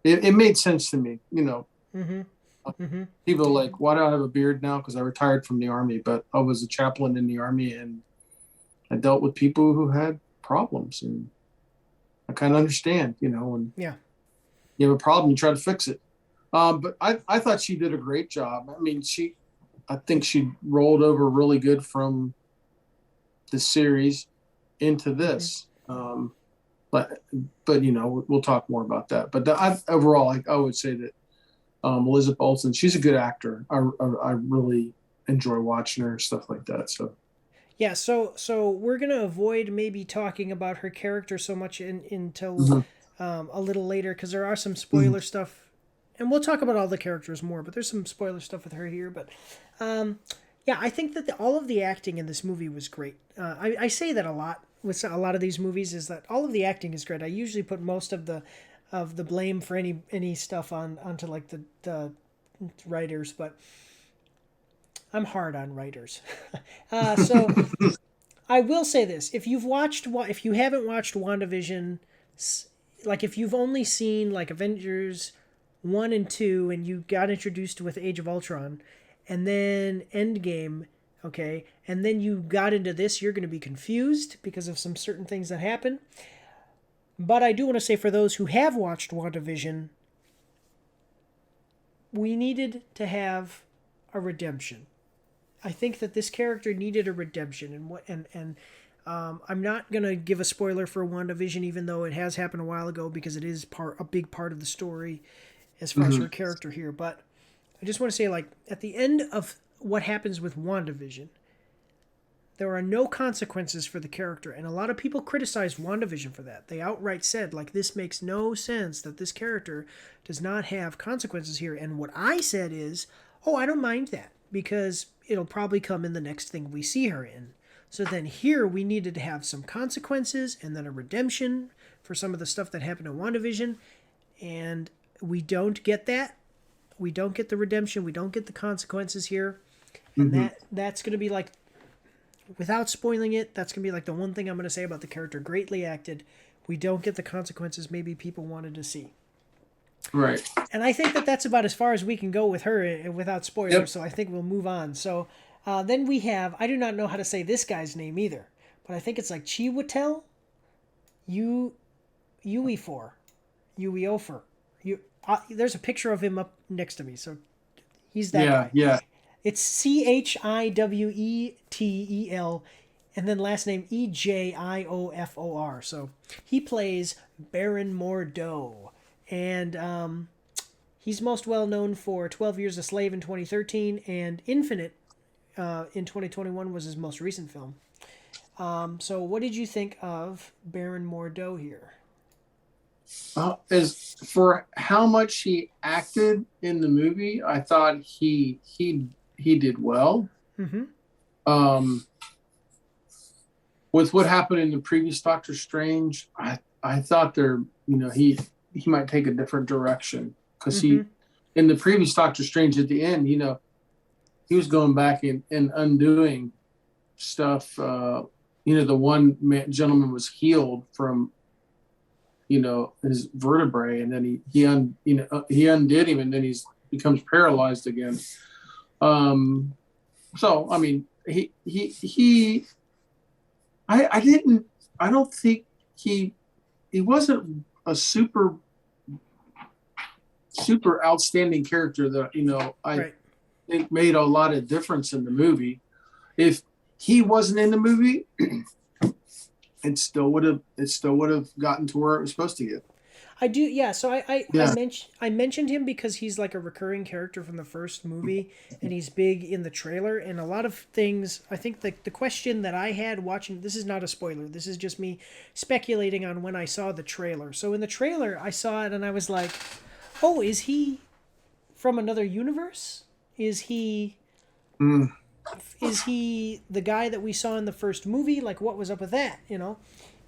it made sense to me. Mm-hmm. Mm-hmm. People are like, why do I have a beard now? Because I retired from the army, but I was a chaplain in the army and I dealt with people who had problems, and I kind of understand, and Yeah. you have a problem, you try to fix it. But I thought she did a great job. I mean, I think she rolled over really good from the series into Mm-hmm. this. But we'll talk more about that. But overall, I would say that Elizabeth Olsen, she's a good actor. I really enjoy watching her, stuff like that. So Yeah, so we're gonna avoid maybe talking about her character so much until mhm, a little later because there are some mhm, spoiler stuff, and we'll talk about all the characters more. But there's some spoiler stuff with her here. But um, yeah, I think that all of the acting in this movie was great. I say that a lot with a lot of these movies is that all of the acting is great. I usually put most of the blame for any stuff onto like the writers, but I'm hard on writers. So I will say this: if you haven't watched WandaVision, like if you've only seen like Avengers 1 and 2, and you got introduced with Age of Ultron, and then Endgame, okay, and then you got into this, you're going to be confused because of some certain things that happen. But I do want to say for those who have watched WandaVision, we needed to have a redemption. I think that this character needed a redemption, and I'm not gonna give a spoiler for WandaVision, even though it has happened a while ago, because it is a big part of the story as far as Hmm. her character here. But I just want to say, like, at the end of what happens with WandaVision, there are no consequences for the character, and a lot of people criticized WandaVision for that. They outright said, like, this makes no sense that this character does not have consequences here. And what I said is, oh, I don't mind that, because it'll probably come in the next thing we see her in. So then here we needed to have some consequences and then a redemption for some of the stuff that happened in WandaVision, and we don't get that. We don't get the redemption. We don't get the consequences here, and Hmm. that's going to be like, without spoiling it, that's going to be like the one thing I'm going to say about the character. Greatly acted. We don't get the consequences maybe people wanted to see. Right. And I think that that's about as far as we can go with her without spoilers, Yep. so I think we'll move on. So then we have, I do not know how to say this guy's name either, but I think it's like Chiwetel Ejiofor. Ejiofor. There's a picture of him up next to me, so he's that Yeah. guy. Yeah. It's Chiwetel, and then last name Ejiofor. So he plays Baron Mordo, and he's most well known for 12 Years a Slave in 2013, and Infinite in 2021 was his most recent film. So what did you think of Baron Mordo here? As for how much he acted in the movie, I thought he did well. Mm-hmm. Um, with what happened in the previous Doctor Strange, I thought he might take a different direction, because Mm-hmm. he in the previous Doctor Strange at the end, he was going back and undoing stuff. The one gentleman was healed from his vertebrae, and then he undid him, and then he's becomes paralyzed again. So I mean, I didn't I don't think he wasn't a super outstanding character that I Right. think made a lot of difference in the movie. If he wasn't in the movie, it still would have gotten to where it was supposed to get. I do, yeah. So Yeah. I mentioned him because he's like a recurring character from the first movie, and he's big in the trailer. And a lot of things, I think the question that I had watching, this is not a spoiler. This is just me speculating on when I saw the trailer. So in the trailer, I saw it and I was like, oh, is he from another universe? Mm. Is he the guy that we saw in the first movie? Like, what was up with that?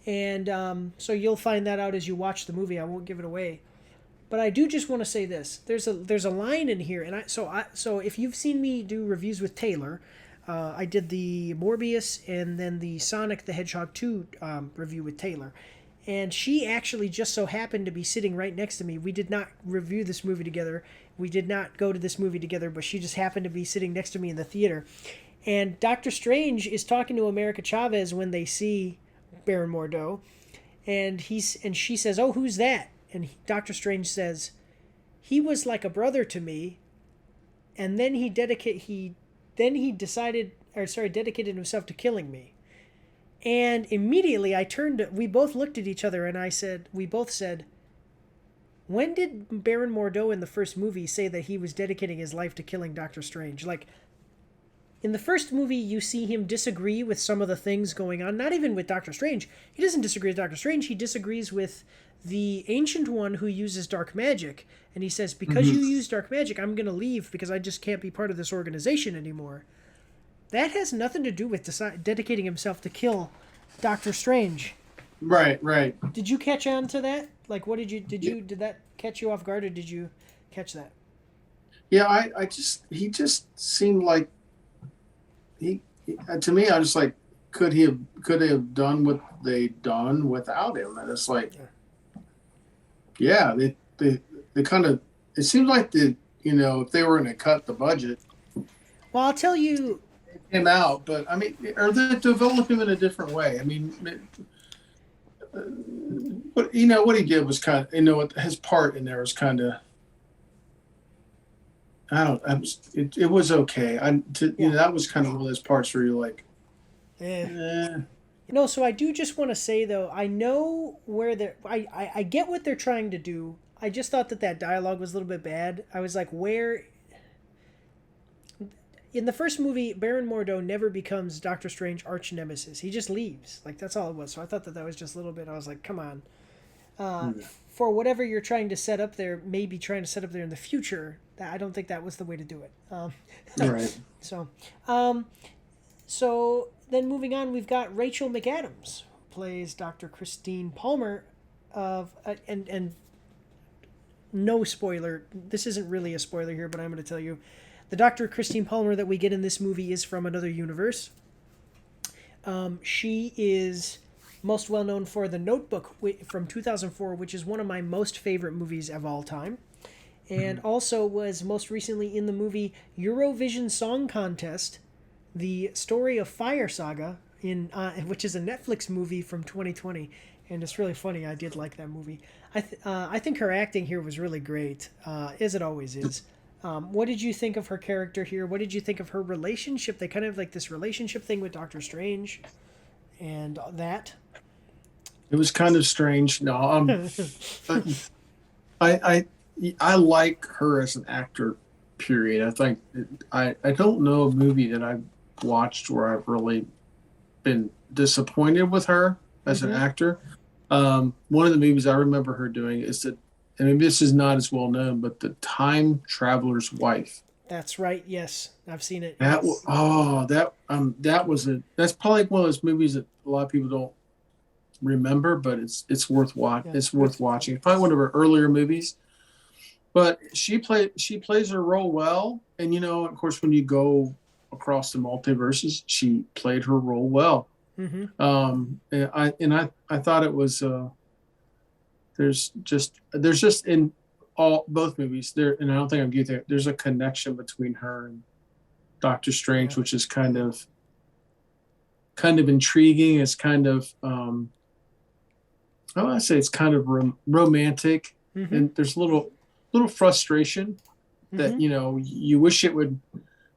And so you'll find that out as you watch the movie. I won't give it away, but I do just want to say this: there's a line in here, and so if you've seen me do reviews with Taylor, I did the Morbius and then the Sonic the Hedgehog 2 review with Taylor, and she actually just so happened to be sitting right next to me. We did not review this movie together. We did not go to this movie together, but she just happened to be sitting next to me in the theater. And Doctor Strange is talking to America Chavez when they see Baron Mordo, and she says, "Oh, who's that?" And Doctor Strange says, "He was like a brother to me." And then he decided, or sorry, dedicated himself to killing me. And immediately we both looked at each other, and we both said, when did Baron Mordo in the first movie say that he was dedicating his life to killing Doctor Strange? Like, in the first movie, you see him disagree with some of the things going on, not even with Doctor Strange. He doesn't disagree with Doctor Strange, he disagrees with the Ancient One who uses dark magic. And he says, because you Hmm. use dark magic, I'm going to leave because I just can't be part of this organization anymore. That has nothing to do with dedicating himself to kill Doctor Strange. Right. Right. Did you catch on to that? Like, what did that catch you off guard, or did you catch that? Yeah. He just seemed like to me. I just like, could they have done what they done without him? And it's like, yeah, they kind of, it seems like if they were going to cut the budget, Well, I'll tell you. him out. But I mean, or they develop him in a different way. I mean, what he did was kind of, his part in there was kind of, I don't, it was okay. Yeah. That was kind of one of those parts where you're like, Eh. eh. So I do just want to say though, I know where they're. I get what they're trying to do. I just thought that dialogue was a little bit bad. I was like, where in the first movie, Baron Mordo never becomes Doctor Strange arch nemesis. He just leaves. Like that's all it was. So I thought that was just a little bit. I was like, come on. Yeah. For whatever you're trying to set up there, maybe trying to set up there in the future. I don't think that was the way to do it. Right. So, um, so then moving on, we've got Rachel McAdams, who plays Dr. Christine Palmer, of and no spoiler. This isn't really a spoiler here, but I'm going to tell you, the Dr. Christine Palmer that we get in this movie is from another universe. She is most well known for The Notebook from 2004, which is one of my most favorite movies of all time, and also was most recently in the movie Eurovision Song Contest, the story of Fire Saga, which is a Netflix movie from 2020, and it's really funny. I did like that movie. I think her acting here was really great, as it always is. What did you think of her character here? What did you think of her relationship? They kind of like this relationship thing with Doctor Strange, and that. It was kind of strange. No, I I like her as an actor. Period. I think I don't know a movie that I've watched where I've really been disappointed with her as an actor. One of the movies I remember her doing is that, and maybe this is not as well known, but The Time Traveler's Wife. That's right. Yes, I've seen it. That Yes. that was that's probably one of those movies that a lot of people don't remember, but it's worth Yeah. it's worth watching. It's probably one of her earlier movies. But she plays her role well, and of course when you go across the multiverses, she played her role well. Mm-hmm. I thought it was there's just in all both movies there, and I don't think I'm getting there. There's a connection between her and Doctor Strange, Yeah. which is kind of intriguing. It's kind of I want to say it's kind of romantic, Mm-hmm. and there's little frustration that Mm-hmm. you wish it would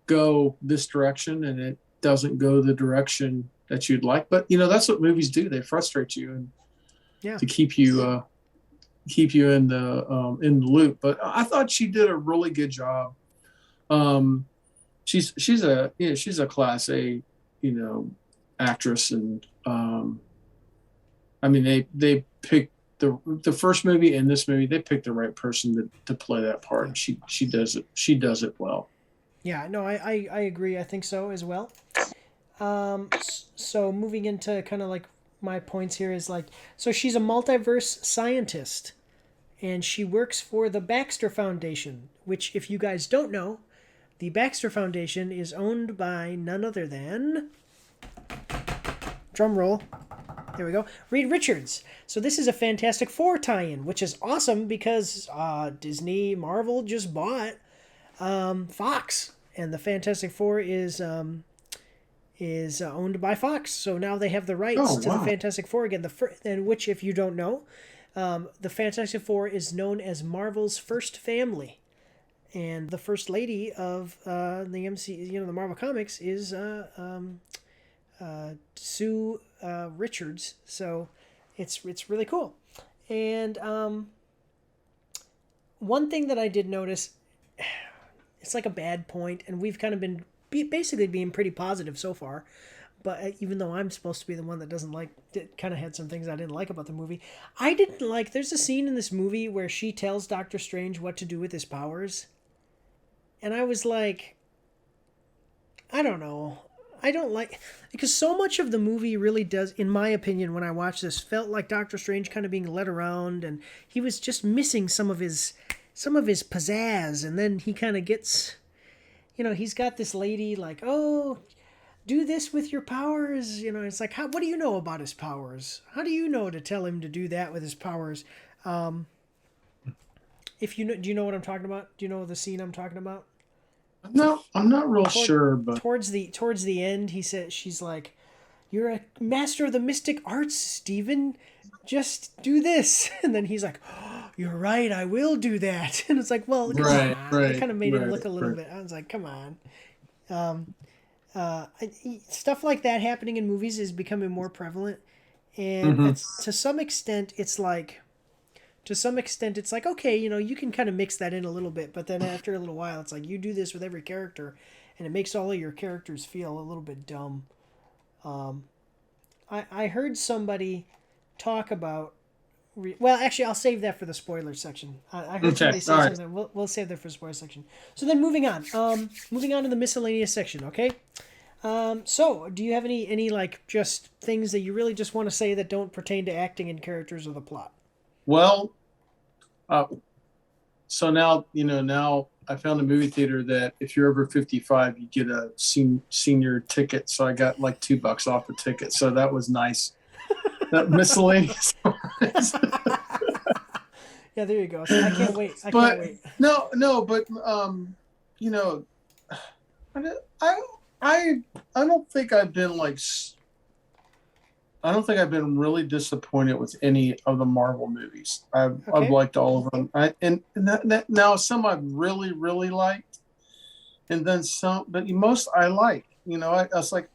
go this direction and it doesn't go the direction that you'd like. But that's what movies do. They frustrate you and Yeah. to keep you in the loop. But I thought she did a really good job. She's a class A, actress, and I mean they picked the first movie and this movie, they picked the right person to play that part. And she does it well. Yeah. No, I agree. I think so as well. So moving into kind of like my points here is like, so she's a multiverse scientist, and she works for the Baxter Foundation, which, if you guys don't know, the Baxter Foundation is owned by none other than, drum roll, there we go, Reed Richards. So this is a Fantastic Four tie-in, which is awesome because Disney Marvel just bought Fox, and the Fantastic Four is owned by Fox. So now they have the rights to the Fantastic Four again. And which, if you don't know, the Fantastic Four is known as Marvel's first family, and the first lady of the MC, the Marvel Comics, is Sue Richards. So it's really cool. And one thing that I did notice, it's like a bad point, and we've kind of been basically being pretty positive so far. But even though I'm supposed to be the one that doesn't like, it kind of had some things I didn't like about the movie. I didn't like, there's a scene in this movie where she tells Doctor Strange what to do with his powers. And I was like, I don't know. I don't like, because so much of the movie really does, in my opinion, when I watched this, felt like Doctor Strange kind of being led around, and he was just missing some of his pizzazz. And then he kind of gets, he's got this lady like, oh, do this with your powers. It's like, what do you know about his powers? How do you know to tell him to do that with his powers? If you know, do you know what I'm talking about? Do you know the scene I'm talking about? I'm not real sure, but towards the end, she's like, "You're a master of the mystic arts, Stephen. Just do this." And then he's like, oh, "You're right. I will do that." And it's like, well, come on. It kind of made him look a little bit. I was like, come on. Stuff like that happening in movies is becoming more prevalent, and Hmm. it's to some extent it's like okay, you can kind of mix that in a little bit, but then after a little while it's like you do this with every character, and it makes all of your characters feel a little bit dumb. I heard somebody talk about well, actually, I'll save that for the spoiler section. I heard Okay. somebody All say right. something. We'll save that for the spoiler section. So then, moving on. Moving on to the miscellaneous section. Okay. So, do you have any like just things that you really just want to say that don't pertain to acting and characters or the plot? Well, uh, so now I found a movie theater that if you're over 55, you get a senior ticket. So I got like $2 off the ticket. So that was nice. That miscellaneous. Yeah, there you go. So I can't wait. I can't But wait. no, but you know, I I I don't think I've been like I don't think I've been really disappointed with any of the Marvel movies. I've Okay. liked all of them. Now some I've really liked, and then some, but most I like. I was like,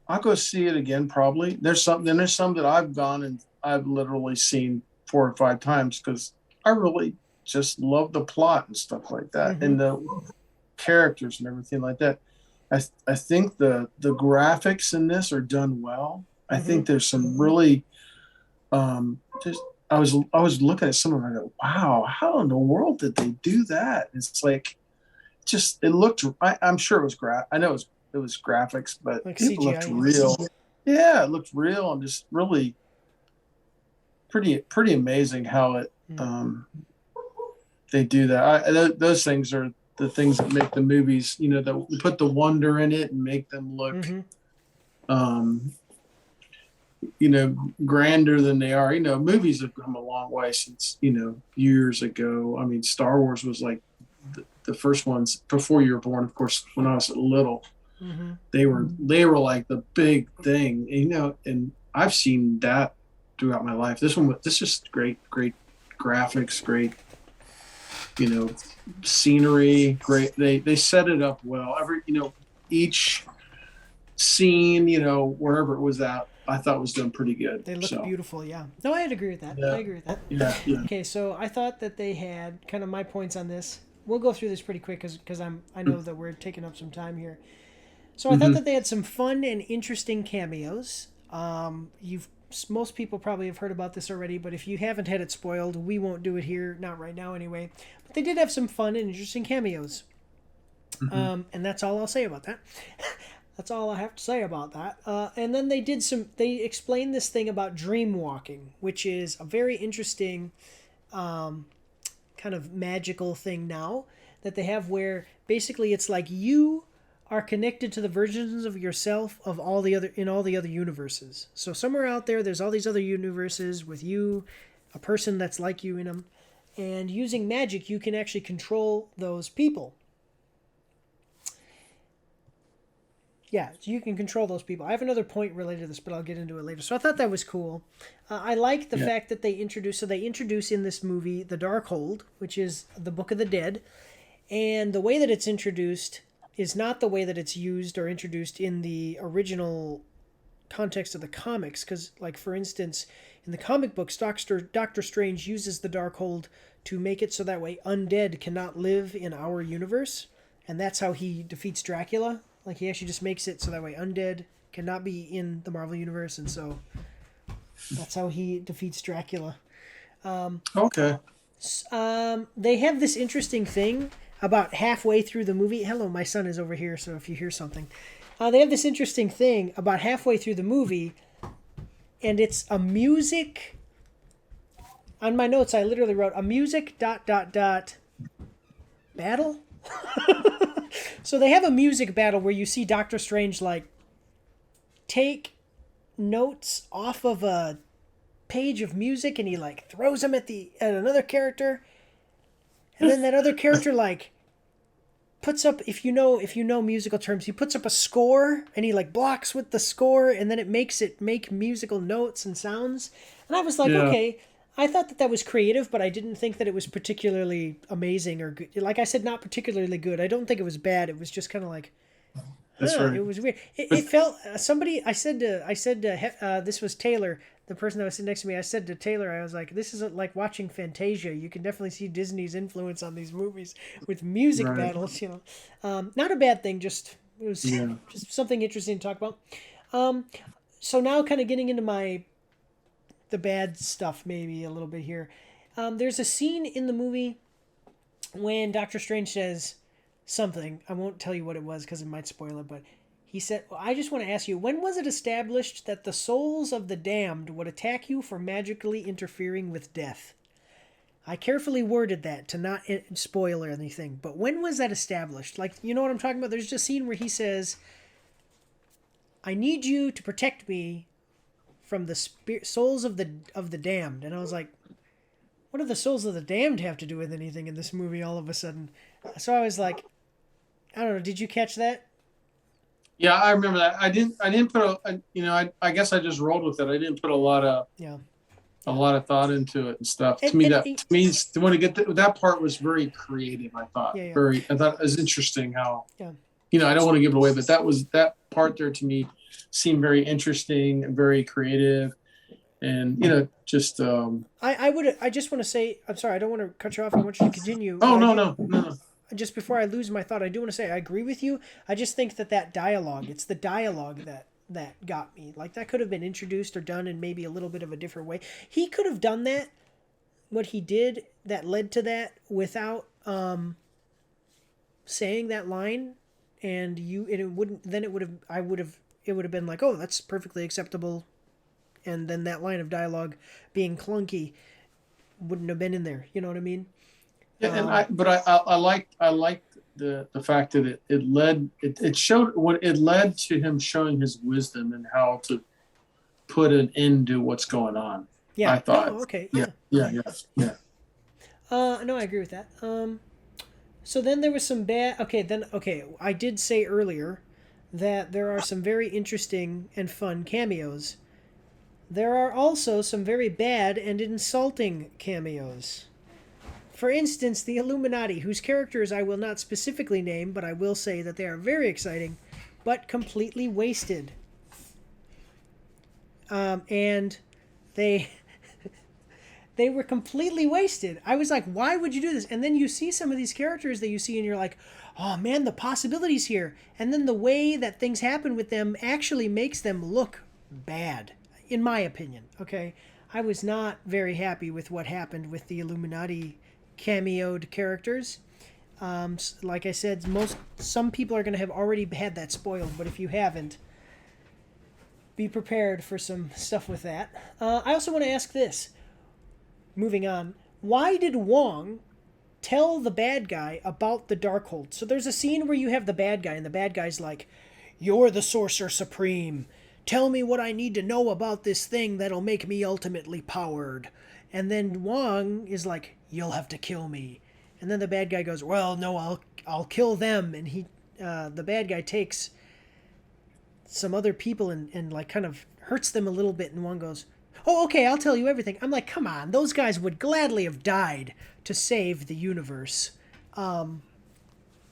I'll go see it again probably. There's some that I've gone and I've literally seen 4 or 5 times because I really just love the plot and stuff like that, Mm-hmm. and the characters and everything like that. I think the graphics in this are done well. I Mm-hmm. think there's some really just I was looking at some of them and I go, wow, how in the world did they do that? It's like just it looked I'm sure it was I know it was graphics, but Like it looked CGI. Yeah. real. Yeah, it looked real and just really pretty amazing how it Mm. um they do that. Those things are the things that make the movies, that put the wonder in it and make them look, Mm-hmm. um, grander than they are. Movies have come a long way since, years ago. I mean, Star Wars was like the first ones before you were born. Of course, when I was little, Mm-hmm. they were like the big thing, and I've seen that throughout my life. This is great graphics, great you know, scenery, great. They set it up well. Each scene, wherever it was at, I thought was done pretty good. They looked So beautiful. Yeah. No, I'd agree with that. I yeah, agree with that. yeah. Okay, so I thought that they had kind of my points on this. We'll go through this pretty quick because I know that we're taking up some time here. So I thought Mm-hmm. that they had some fun and interesting cameos. You've Most people probably have heard about this already, but if you haven't had it spoiled, we won't do it here, not right now anyway. But they did have some fun and interesting cameos, Mm-hmm. and that's all I'll say about that. That's all I have to say about that. And then they explained this thing about dream walking, which is a very interesting kind of magical thing now that they have where basically it's like you are connected to the versions of yourself of all the other in all the other universes. So somewhere out there's all these other universes with you, a person that's like you in them, and using magic you can actually control those people. Yeah, so you can control those people. I have another point related to this, but I'll get into it later. So I thought that was cool. I like the Yeah. fact that they introduce in this movie the Darkhold, which is the Book of the Dead, and the way that it's introduced is not the way that it's used or introduced in the original context of the comics. Because, like for instance, in the comic books, Doctor Strange uses the Darkhold to make it so that way undead cannot live in our universe, and that's how he defeats Dracula. Like he actually just makes it so that way undead cannot be in the Marvel universe, and so that's how he defeats Dracula. Okay. They have this interesting thing about halfway through the movie. Hello, my son is over here, so if you hear something, they have this interesting thing about halfway through the movie, and it's a music. On my notes, I literally wrote a music dot dot dot battle. So they have a music battle where you see Doctor Strange like take notes off of a page of music and he like throws them at another character, and then that other character like puts up, if you know musical terms, he puts up a score and he like blocks with the score, and then it makes it make musical notes and sounds. And I was like, Yeah. okay, I thought that was creative, but I didn't think that it was particularly amazing or good. Like I said, not particularly good. I don't think it was bad. It was just kind of like, That's Huh, it right. was weird. But It felt somebody. This was Taylor, the person that was sitting next to me. I said to Taylor, I was like, "This isn't like watching Fantasia. You can definitely see Disney's influence on these movies with music right, battles. Not a bad thing. Just it was yeah, just something interesting to talk about. Um, so now, kind of getting into the bad stuff, maybe a little bit here. There's a scene in the movie when Doctor Strange says something. I won't tell you what it was because it might spoil it, but he said, well, I just want to ask you, when was it established that the souls of the damned would attack you for magically interfering with death? I carefully worded that to not spoil or anything, but when was that established? Like, you know what I'm talking about? There's a scene where he says, I need you to protect me from the souls of the damned. And I was like, what do the souls of the damned have to do with anything in this movie all of a sudden? So I was like, I don't know. Did you catch that? yeah. I remember that. I didn't put I guess I just rolled with it. I didn't put Yeah. a lot of thought into it and stuff. And, To me, to want to get that part was very creative. I thought yeah, yeah, I thought it was interesting how, yeah. I don't want to give it away, but that part there to me seemed very interesting and very creative, and just I just want to say, I'm sorry, I don't want to cut you off. I want you to continue, oh but I no, do. no, no, no. Just before I lose my thought, I do want to say I agree with you. I just think that dialogue, it's the dialogue that got me. Like that could have been introduced or done in maybe a little bit of a different way. He could have done that, what he did that led to that without saying that line, and it wouldn't. Then it would have. I would have. It would have been like, oh, that's perfectly acceptable, and then that line of dialogue being clunky wouldn't have been in there. You know what I mean? Yeah, and I liked the fact that it showed what it led to him showing his wisdom and how to put an end to what's going on. Yeah. I thought, No. Okay. yeah, Yeah. yeah, yeah, yeah. No, I agree with that. So then there was some bad. Okay. I did say earlier that there are some very interesting and fun cameos. There are also some very bad and insulting cameos. For instance, the Illuminati, whose characters I will not specifically name, but I will say that they are very exciting, but completely wasted. And they they were completely wasted. I was like, why would you do this? And then you see some of these characters that you see, and you're like, oh man, the possibilities here. And then the way that things happen with them actually makes them look bad, in my opinion. Okay, I was not very happy with what happened with the Illuminati cameoed characters. Like I said, some people are going to have already had that spoiled, but if you haven't, be prepared for some stuff with that. I also want to ask this. Moving on, why did Wong tell the bad guy about the Darkhold? So there's a scene where you have the bad guy, and the bad guy's like, "You're the Sorcerer Supreme. Tell me what I need to know about this thing that'll make me ultimately powered." And then Wong is like, "You'll have to kill me." And then the bad guy goes, "Well, no, I'll kill them." And the bad guy takes some other people and like kind of hurts them a little bit. And Wong goes, "Oh, okay, I'll tell you everything." I'm like, come on, those guys would gladly have died to save the universe.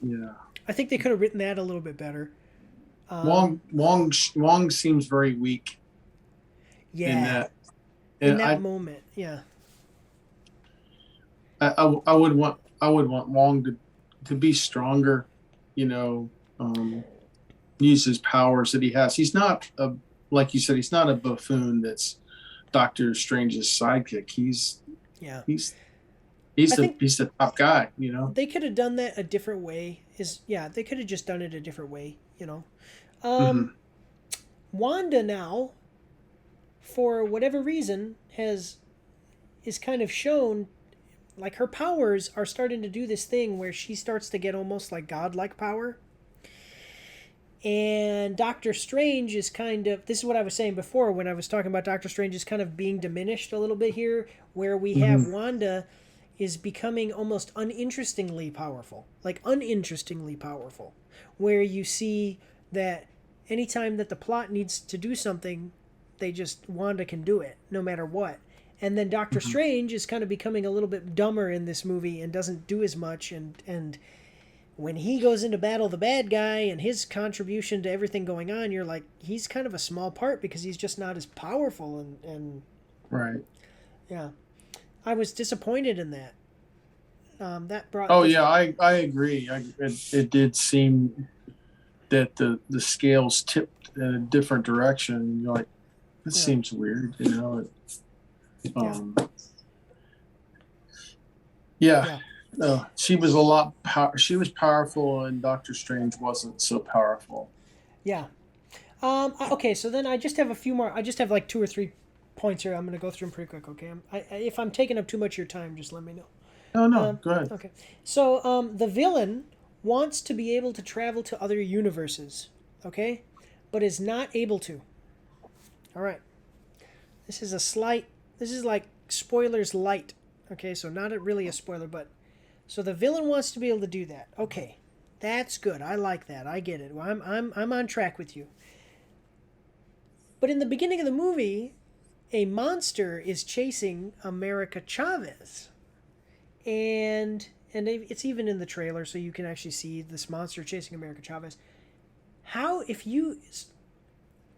Yeah. I think they could have written that a little bit better. Wong seems very weak in Yeah, that, in and that moment, yeah. I would want Wong to be stronger, you know, use his powers that he has. He's not like you said, he's not a buffoon that's Doctor Strange's sidekick. Yeah. He's I think he's the top guy, you know. they could have done that a different way. They could have just done it a different way, you know. Hmm. Wanda now, for whatever reason, is kind of shown like her powers are starting to do this thing where she starts to get almost like godlike power. And Doctor Strange is kind of, this is what I was saying before when I was talking about Doctor Strange is kind of being diminished a little bit here, where we have Hmm. Wanda is becoming almost uninterestingly powerful. Like uninterestingly powerful. Where you see that anytime that the plot needs to do something, Wanda can do it no matter what. And then Doctor Strange is kind of becoming a little bit dumber in this movie and doesn't do as much and when he goes in to battle the bad guy and his contribution to everything going on, you're like, he's kind of a small part because he's just not as powerful. And Right. yeah, I was disappointed in that. That brought Oh this. yeah, I agree. It did seem that the scales tipped in a different direction. You're like, this Yeah, seems weird, you know. yeah, Um, yeah, yeah, she was a lot. She was powerful, and Doctor Strange wasn't so powerful. yeah. Okay, so then I just have a few more. I just have like two or three points here. I'm going to go through them pretty quick, okay? If I'm taking up too much of your time, just let me know. No, no, go ahead. Okay. So the villain wants to be able to travel to other universes, okay? But is not able to. All right. This is a slight. This is like spoilers light. Okay, so not really a spoiler, but so the villain wants to be able to do that. Okay, that's good. I like that. I get it. Well, I'm on track with you. But in the beginning of the movie, a monster is chasing America Chavez, and it's even in the trailer, so you can actually see this monster chasing America Chavez. How if you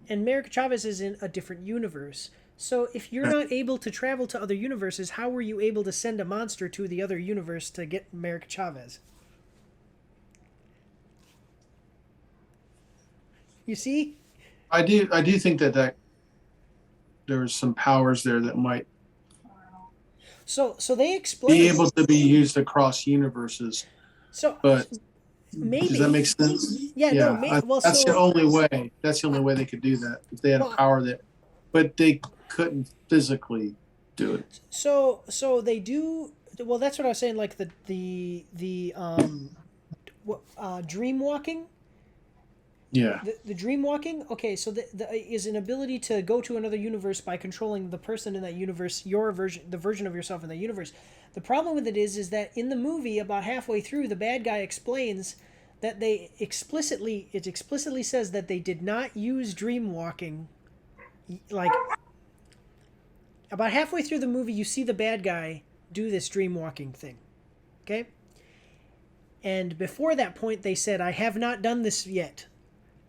and America Chavez is in a different universe. So if you're not able to travel to other universes, how were you able to send a monster to the other universe to get America Chavez? You see? I do think that there was some powers there that might So they be explain. able to be used across universes. So But does that maybe, make sense? yeah, no, Yeah, well, that's the so only way. That's the only way they could do that if they had a well, power that, but they couldn't physically do it. so they do. Well, that's what I was saying. Like dream walking. Yeah, The dream walking, okay, so the is an ability to go to another universe by controlling the person in that universe, your version, the version of yourself in that universe. The problem with it is that in the movie, about halfway through, the bad guy explains that it explicitly says that they did not use dream walking. Like about halfway through the movie, you see the bad guy do this dream walking thing, okay? And before that point, they said, "I have not done this yet,"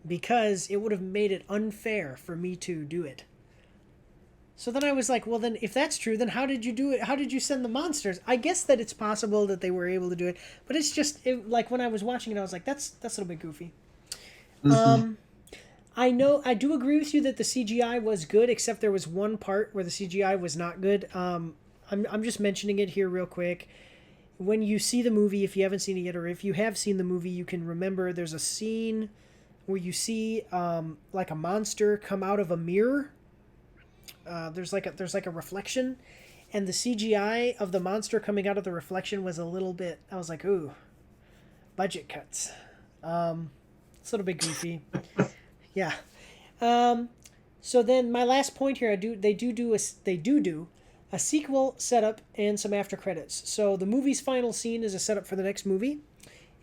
because it would have made it unfair for me to do it. So then I was like, well, then if that's true, then how did you do it? How did you send the monsters? I guess that it's possible that they were able to do it, but it's just like when I was watching it, I was like, that's a little bit goofy. hmm I know I do agree with you that the CGI was good, except there was one part where the CGI was not good. I'm just mentioning it here real quick. When you see the movie, if you haven't seen it yet, or if you have seen the movie, you can remember there's a scene where you see like a monster come out of a mirror. There's like a reflection, and the CGI of the monster coming out of the reflection was a little bit. I was like, ooh, budget cuts. It's a little bit goofy. Yeah. So then my last point here, they do a sequel setup and some after credits. So the movie's final scene is a setup for the next movie,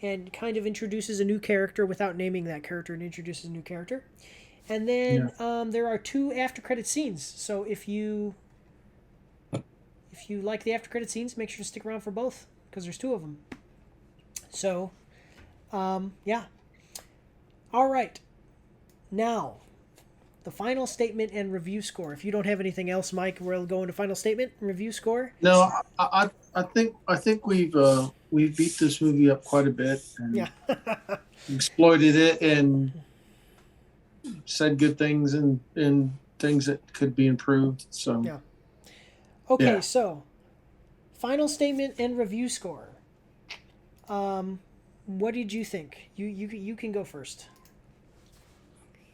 and kind of introduces a new character without naming that character, and introduces a new character. And yeah. then there are two after credit scenes. So if you like the after credit scenes, make sure to stick around for both because there's two of them. So yeah. All right. Now the final statement and review score. If you don't have anything else, Mike, we'll go into final statement and review score. No, I think we've beat this movie up quite a bit Yeah. and exploited it and said good things and things that could be improved. So Yeah. Okay, yeah, so final statement and review score. What did you think? You can go first.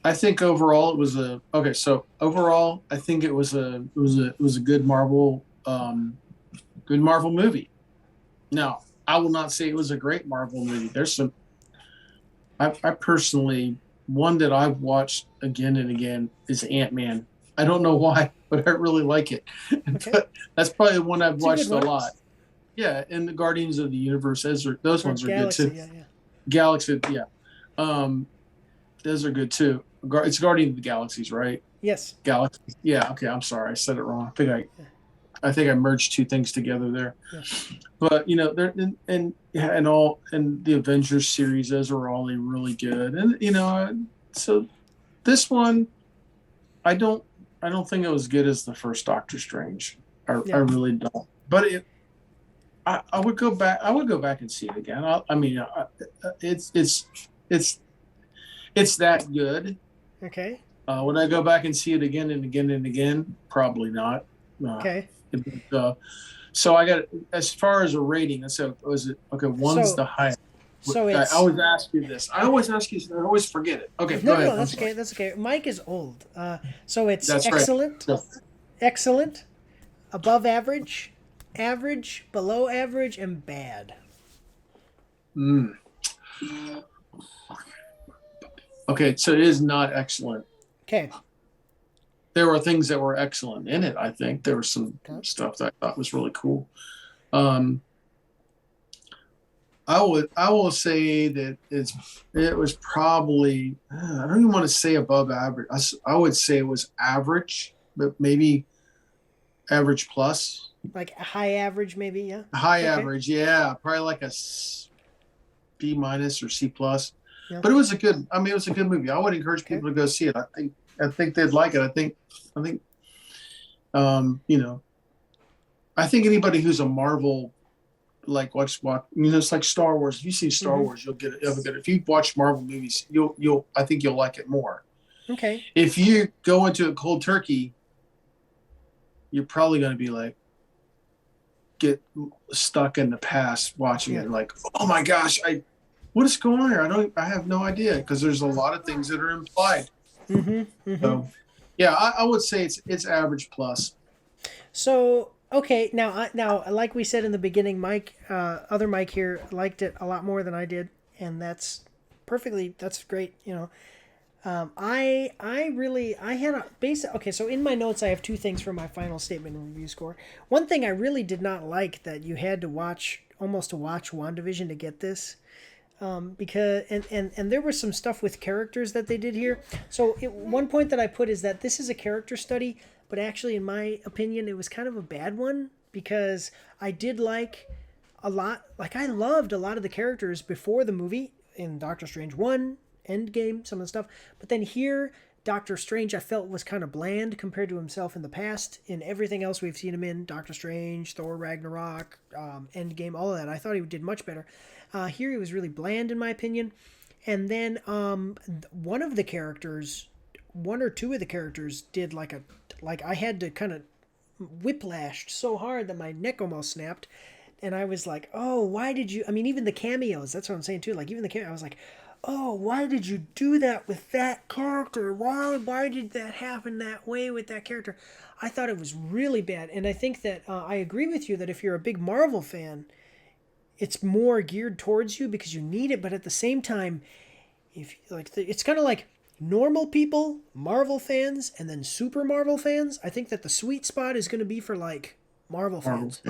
I think overall it was a okay. So overall, I think it was a good Marvel movie. Now, I will not say it was a great Marvel movie. There's some I personally one that I've watched again and again is Ant-Man. I don't know why, but I really like it. Okay, But that's probably the one I've it's a good watched a one. lot. Yeah, and the Guardians of the Universe, those Or ones are good Galaxy, too. yeah, yeah. Galaxy, yeah, um, those are good too. It's Guardian of the Galaxies, right? Yes. Galaxy. Yeah. Okay. I'm sorry, I said it wrong. I think I think I merged two things together there. Yeah. But there and the Avengers series, those are all really good. And so this one, I don't I don't think it was good as the first Doctor Strange. I Yeah. really don't. But I would go back. I would go back and see it again. It's it's it's that good. Okay. Would I go back and see it again and again and again? Probably not. Uh, Okay. uh, so I got, as far as a rating. So was it okay? One's So the highest. so I it's always ask you this. I always ask you. I always forget it. Okay, no, go no, ahead. no. I'm That's sorry. okay. That's okay. Mike is old. So it's That's right. excellent, So, excellent, above average, average, below average, and bad. mm. Okay, so it is not excellent. Okay. There were things that were excellent in it. I think there was some Okay. stuff that I thought was really cool. Um, I will say that it was probably, I don't even want to say above average. I would say it was average, but maybe average plus. Like a high average, maybe. Yeah. High Okay. average, yeah, probably like a B minus or C plus. Yeah. But it was a good. I mean, it was a good movie. I would encourage Okay. people to go see it. I think they'd like it. I think I think anybody who's a Marvel, like watch it's like Star Wars. If you see Star Mm-hmm. Wars, you'll get it. If you watch Marvel movies, you'll I think you'll like it more. Okay. If you go into a cold turkey, you're probably going to be like, get stuck in the past watching Yeah. it. Like, oh my gosh, what is going on here? I have no idea, because there's a lot of things that are implied. Mm-hmm. Mm-hmm. So, yeah, I would say it's average plus. So okay, now like we said in the beginning, Mike, other Mike here liked it a lot more than I did, and that's great. I had a basic. Okay, so in my notes I have two things for my final statement and review score. One thing I really did not like, that you had to watch WandaVision to get this. Because and there was some stuff with characters that they did here. So one point that I put is that this is a character study, but actually, in my opinion, it was kind of a bad one, because I did like a lot. Like, I loved a lot of the characters before the movie in Doctor Strange 1, Endgame, some of the stuff. But then here, Doctor Strange, I felt, was kind of bland compared to himself in the past. In everything else we've seen him in, Doctor Strange, Thor Ragnarok, Endgame, all of that, I thought he did much better. Here he was really bland, in my opinion. And then one of the characters, one or two of the characters did like I had to kind of whiplashed so hard that my neck almost snapped. And I was like, oh, why did you? I mean, even the cameos, that's what I'm saying too. Like, even the cameo, I was like, oh, why did you do that with that character? Why did that happen that way with that character? I thought it was really bad. And I think that I agree with you that if you're a big Marvel fan, it's more geared towards you because you need it. But at the same time, if it's kind of like normal people, Marvel fans, and then super Marvel fans. I think that the sweet spot is going to be for like Marvel fans.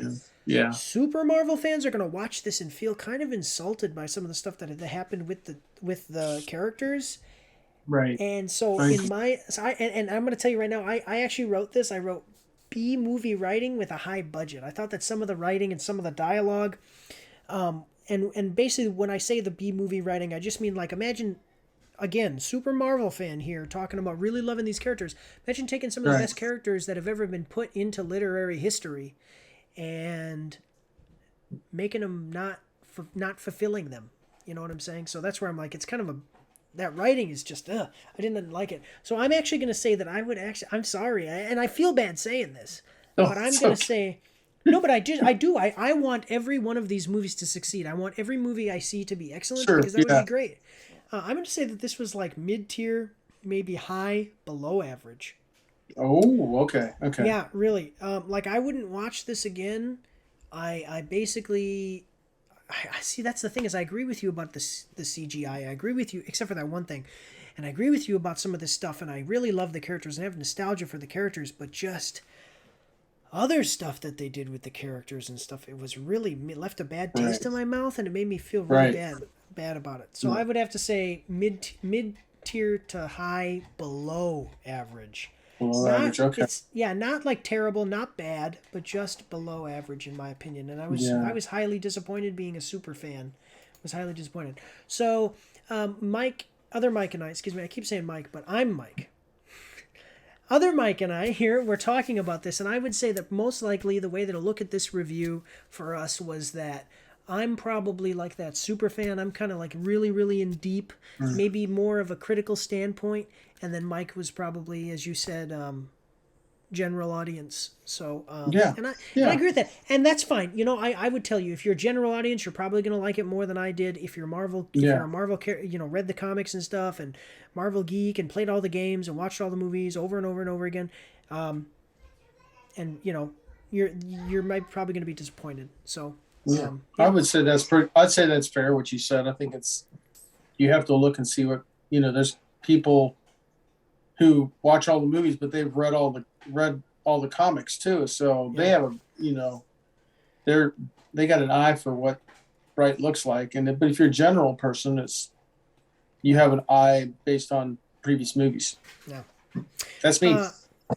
Yeah. Super Marvel fans are going to watch this and feel kind of insulted by some of the stuff that happened with the characters. Right. And so Right. and I'm going to tell you right now, I actually wrote this. I wrote B movie writing with a high budget. I thought that some of the writing and some of the dialogue, and basically when I say the B movie writing, I just mean, like, imagine, again, super Marvel fan here talking about really loving these characters. Imagine taking some of the Right. best characters that have ever been put into literary history and making them not fulfilling them. You know what I'm saying? So that's where I'm like, it's kind of that writing is just, I didn't like it. So I'm actually going to say that I'm sorry, and I feel bad saying this, but I'm going to say, no, but I do. I want every one of these movies to succeed. I want every movie I see to be excellent, Sure, because that yeah. would be great. I'm going to say that this was like mid-tier, maybe high, below average. Oh, okay. Yeah, really. Like, I wouldn't watch this again. I basically, I see. That's the thing, is I agree with you about the CGI. I agree with you, except for that one thing, and I agree with you about some of this stuff. And I really love the characters and have nostalgia for the characters, but just other stuff that they did with the characters and stuff, it was really, it left a bad taste in my mouth, and it made me feel really bad about it. So I would have to say mid tier to high, below average. Below Not average. Okay. it's yeah, not like terrible, not bad, but just below average in my opinion. And I Yeah. was highly disappointed being a super fan. Was highly disappointed. So Mike, other Mike and I, excuse me, I keep saying Mike, but I'm Mike. Other Mike and I here we're talking about this, and I would say that most likely the way that to look at this review for us was that I'm probably like that super fan. I'm kind of like really, really in deep, Mm. maybe more of a critical standpoint, and then Mike was probably, as you said, general audience. So, Yeah. and I Yeah. agree with that, and that's fine. You know, I would tell you if you're a general audience, you're probably gonna like it more than I did. If you're Yeah. a Marvel, you know, read the comics and stuff, and Marvel geek, and played all the games and watched all the movies over and over and over again, and you know, you're probably gonna be disappointed. So, Yeah. I yeah, would say that's pretty. I'd say that's fair. What you said. I think it's. You have to look and see what There's people who watch all the movies, but they've read all the comics too. So they yeah, have they're they got an eye for what bright looks like. But if you're a general person, you have an eye based on previous movies. yeah. That's me.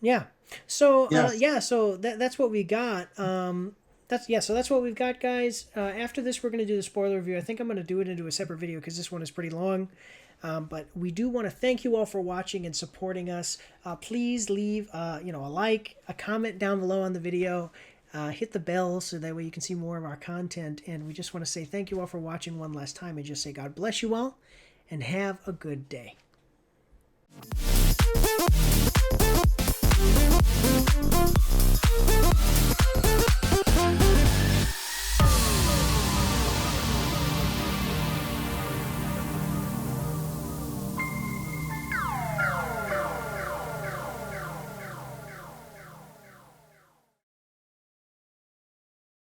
Yeah. So Yeah. so that's what we got. So that's what we've got, guys. After this, we're gonna do the spoiler review. I think I'm gonna do it into a separate video because this one is pretty long. But we do want to thank you all for watching and supporting us. Please leave a like, a comment down below on the video. Hit the bell so that way you can see more of our content. And we just want to say thank you all for watching one last time and just say God bless you all and have a good day.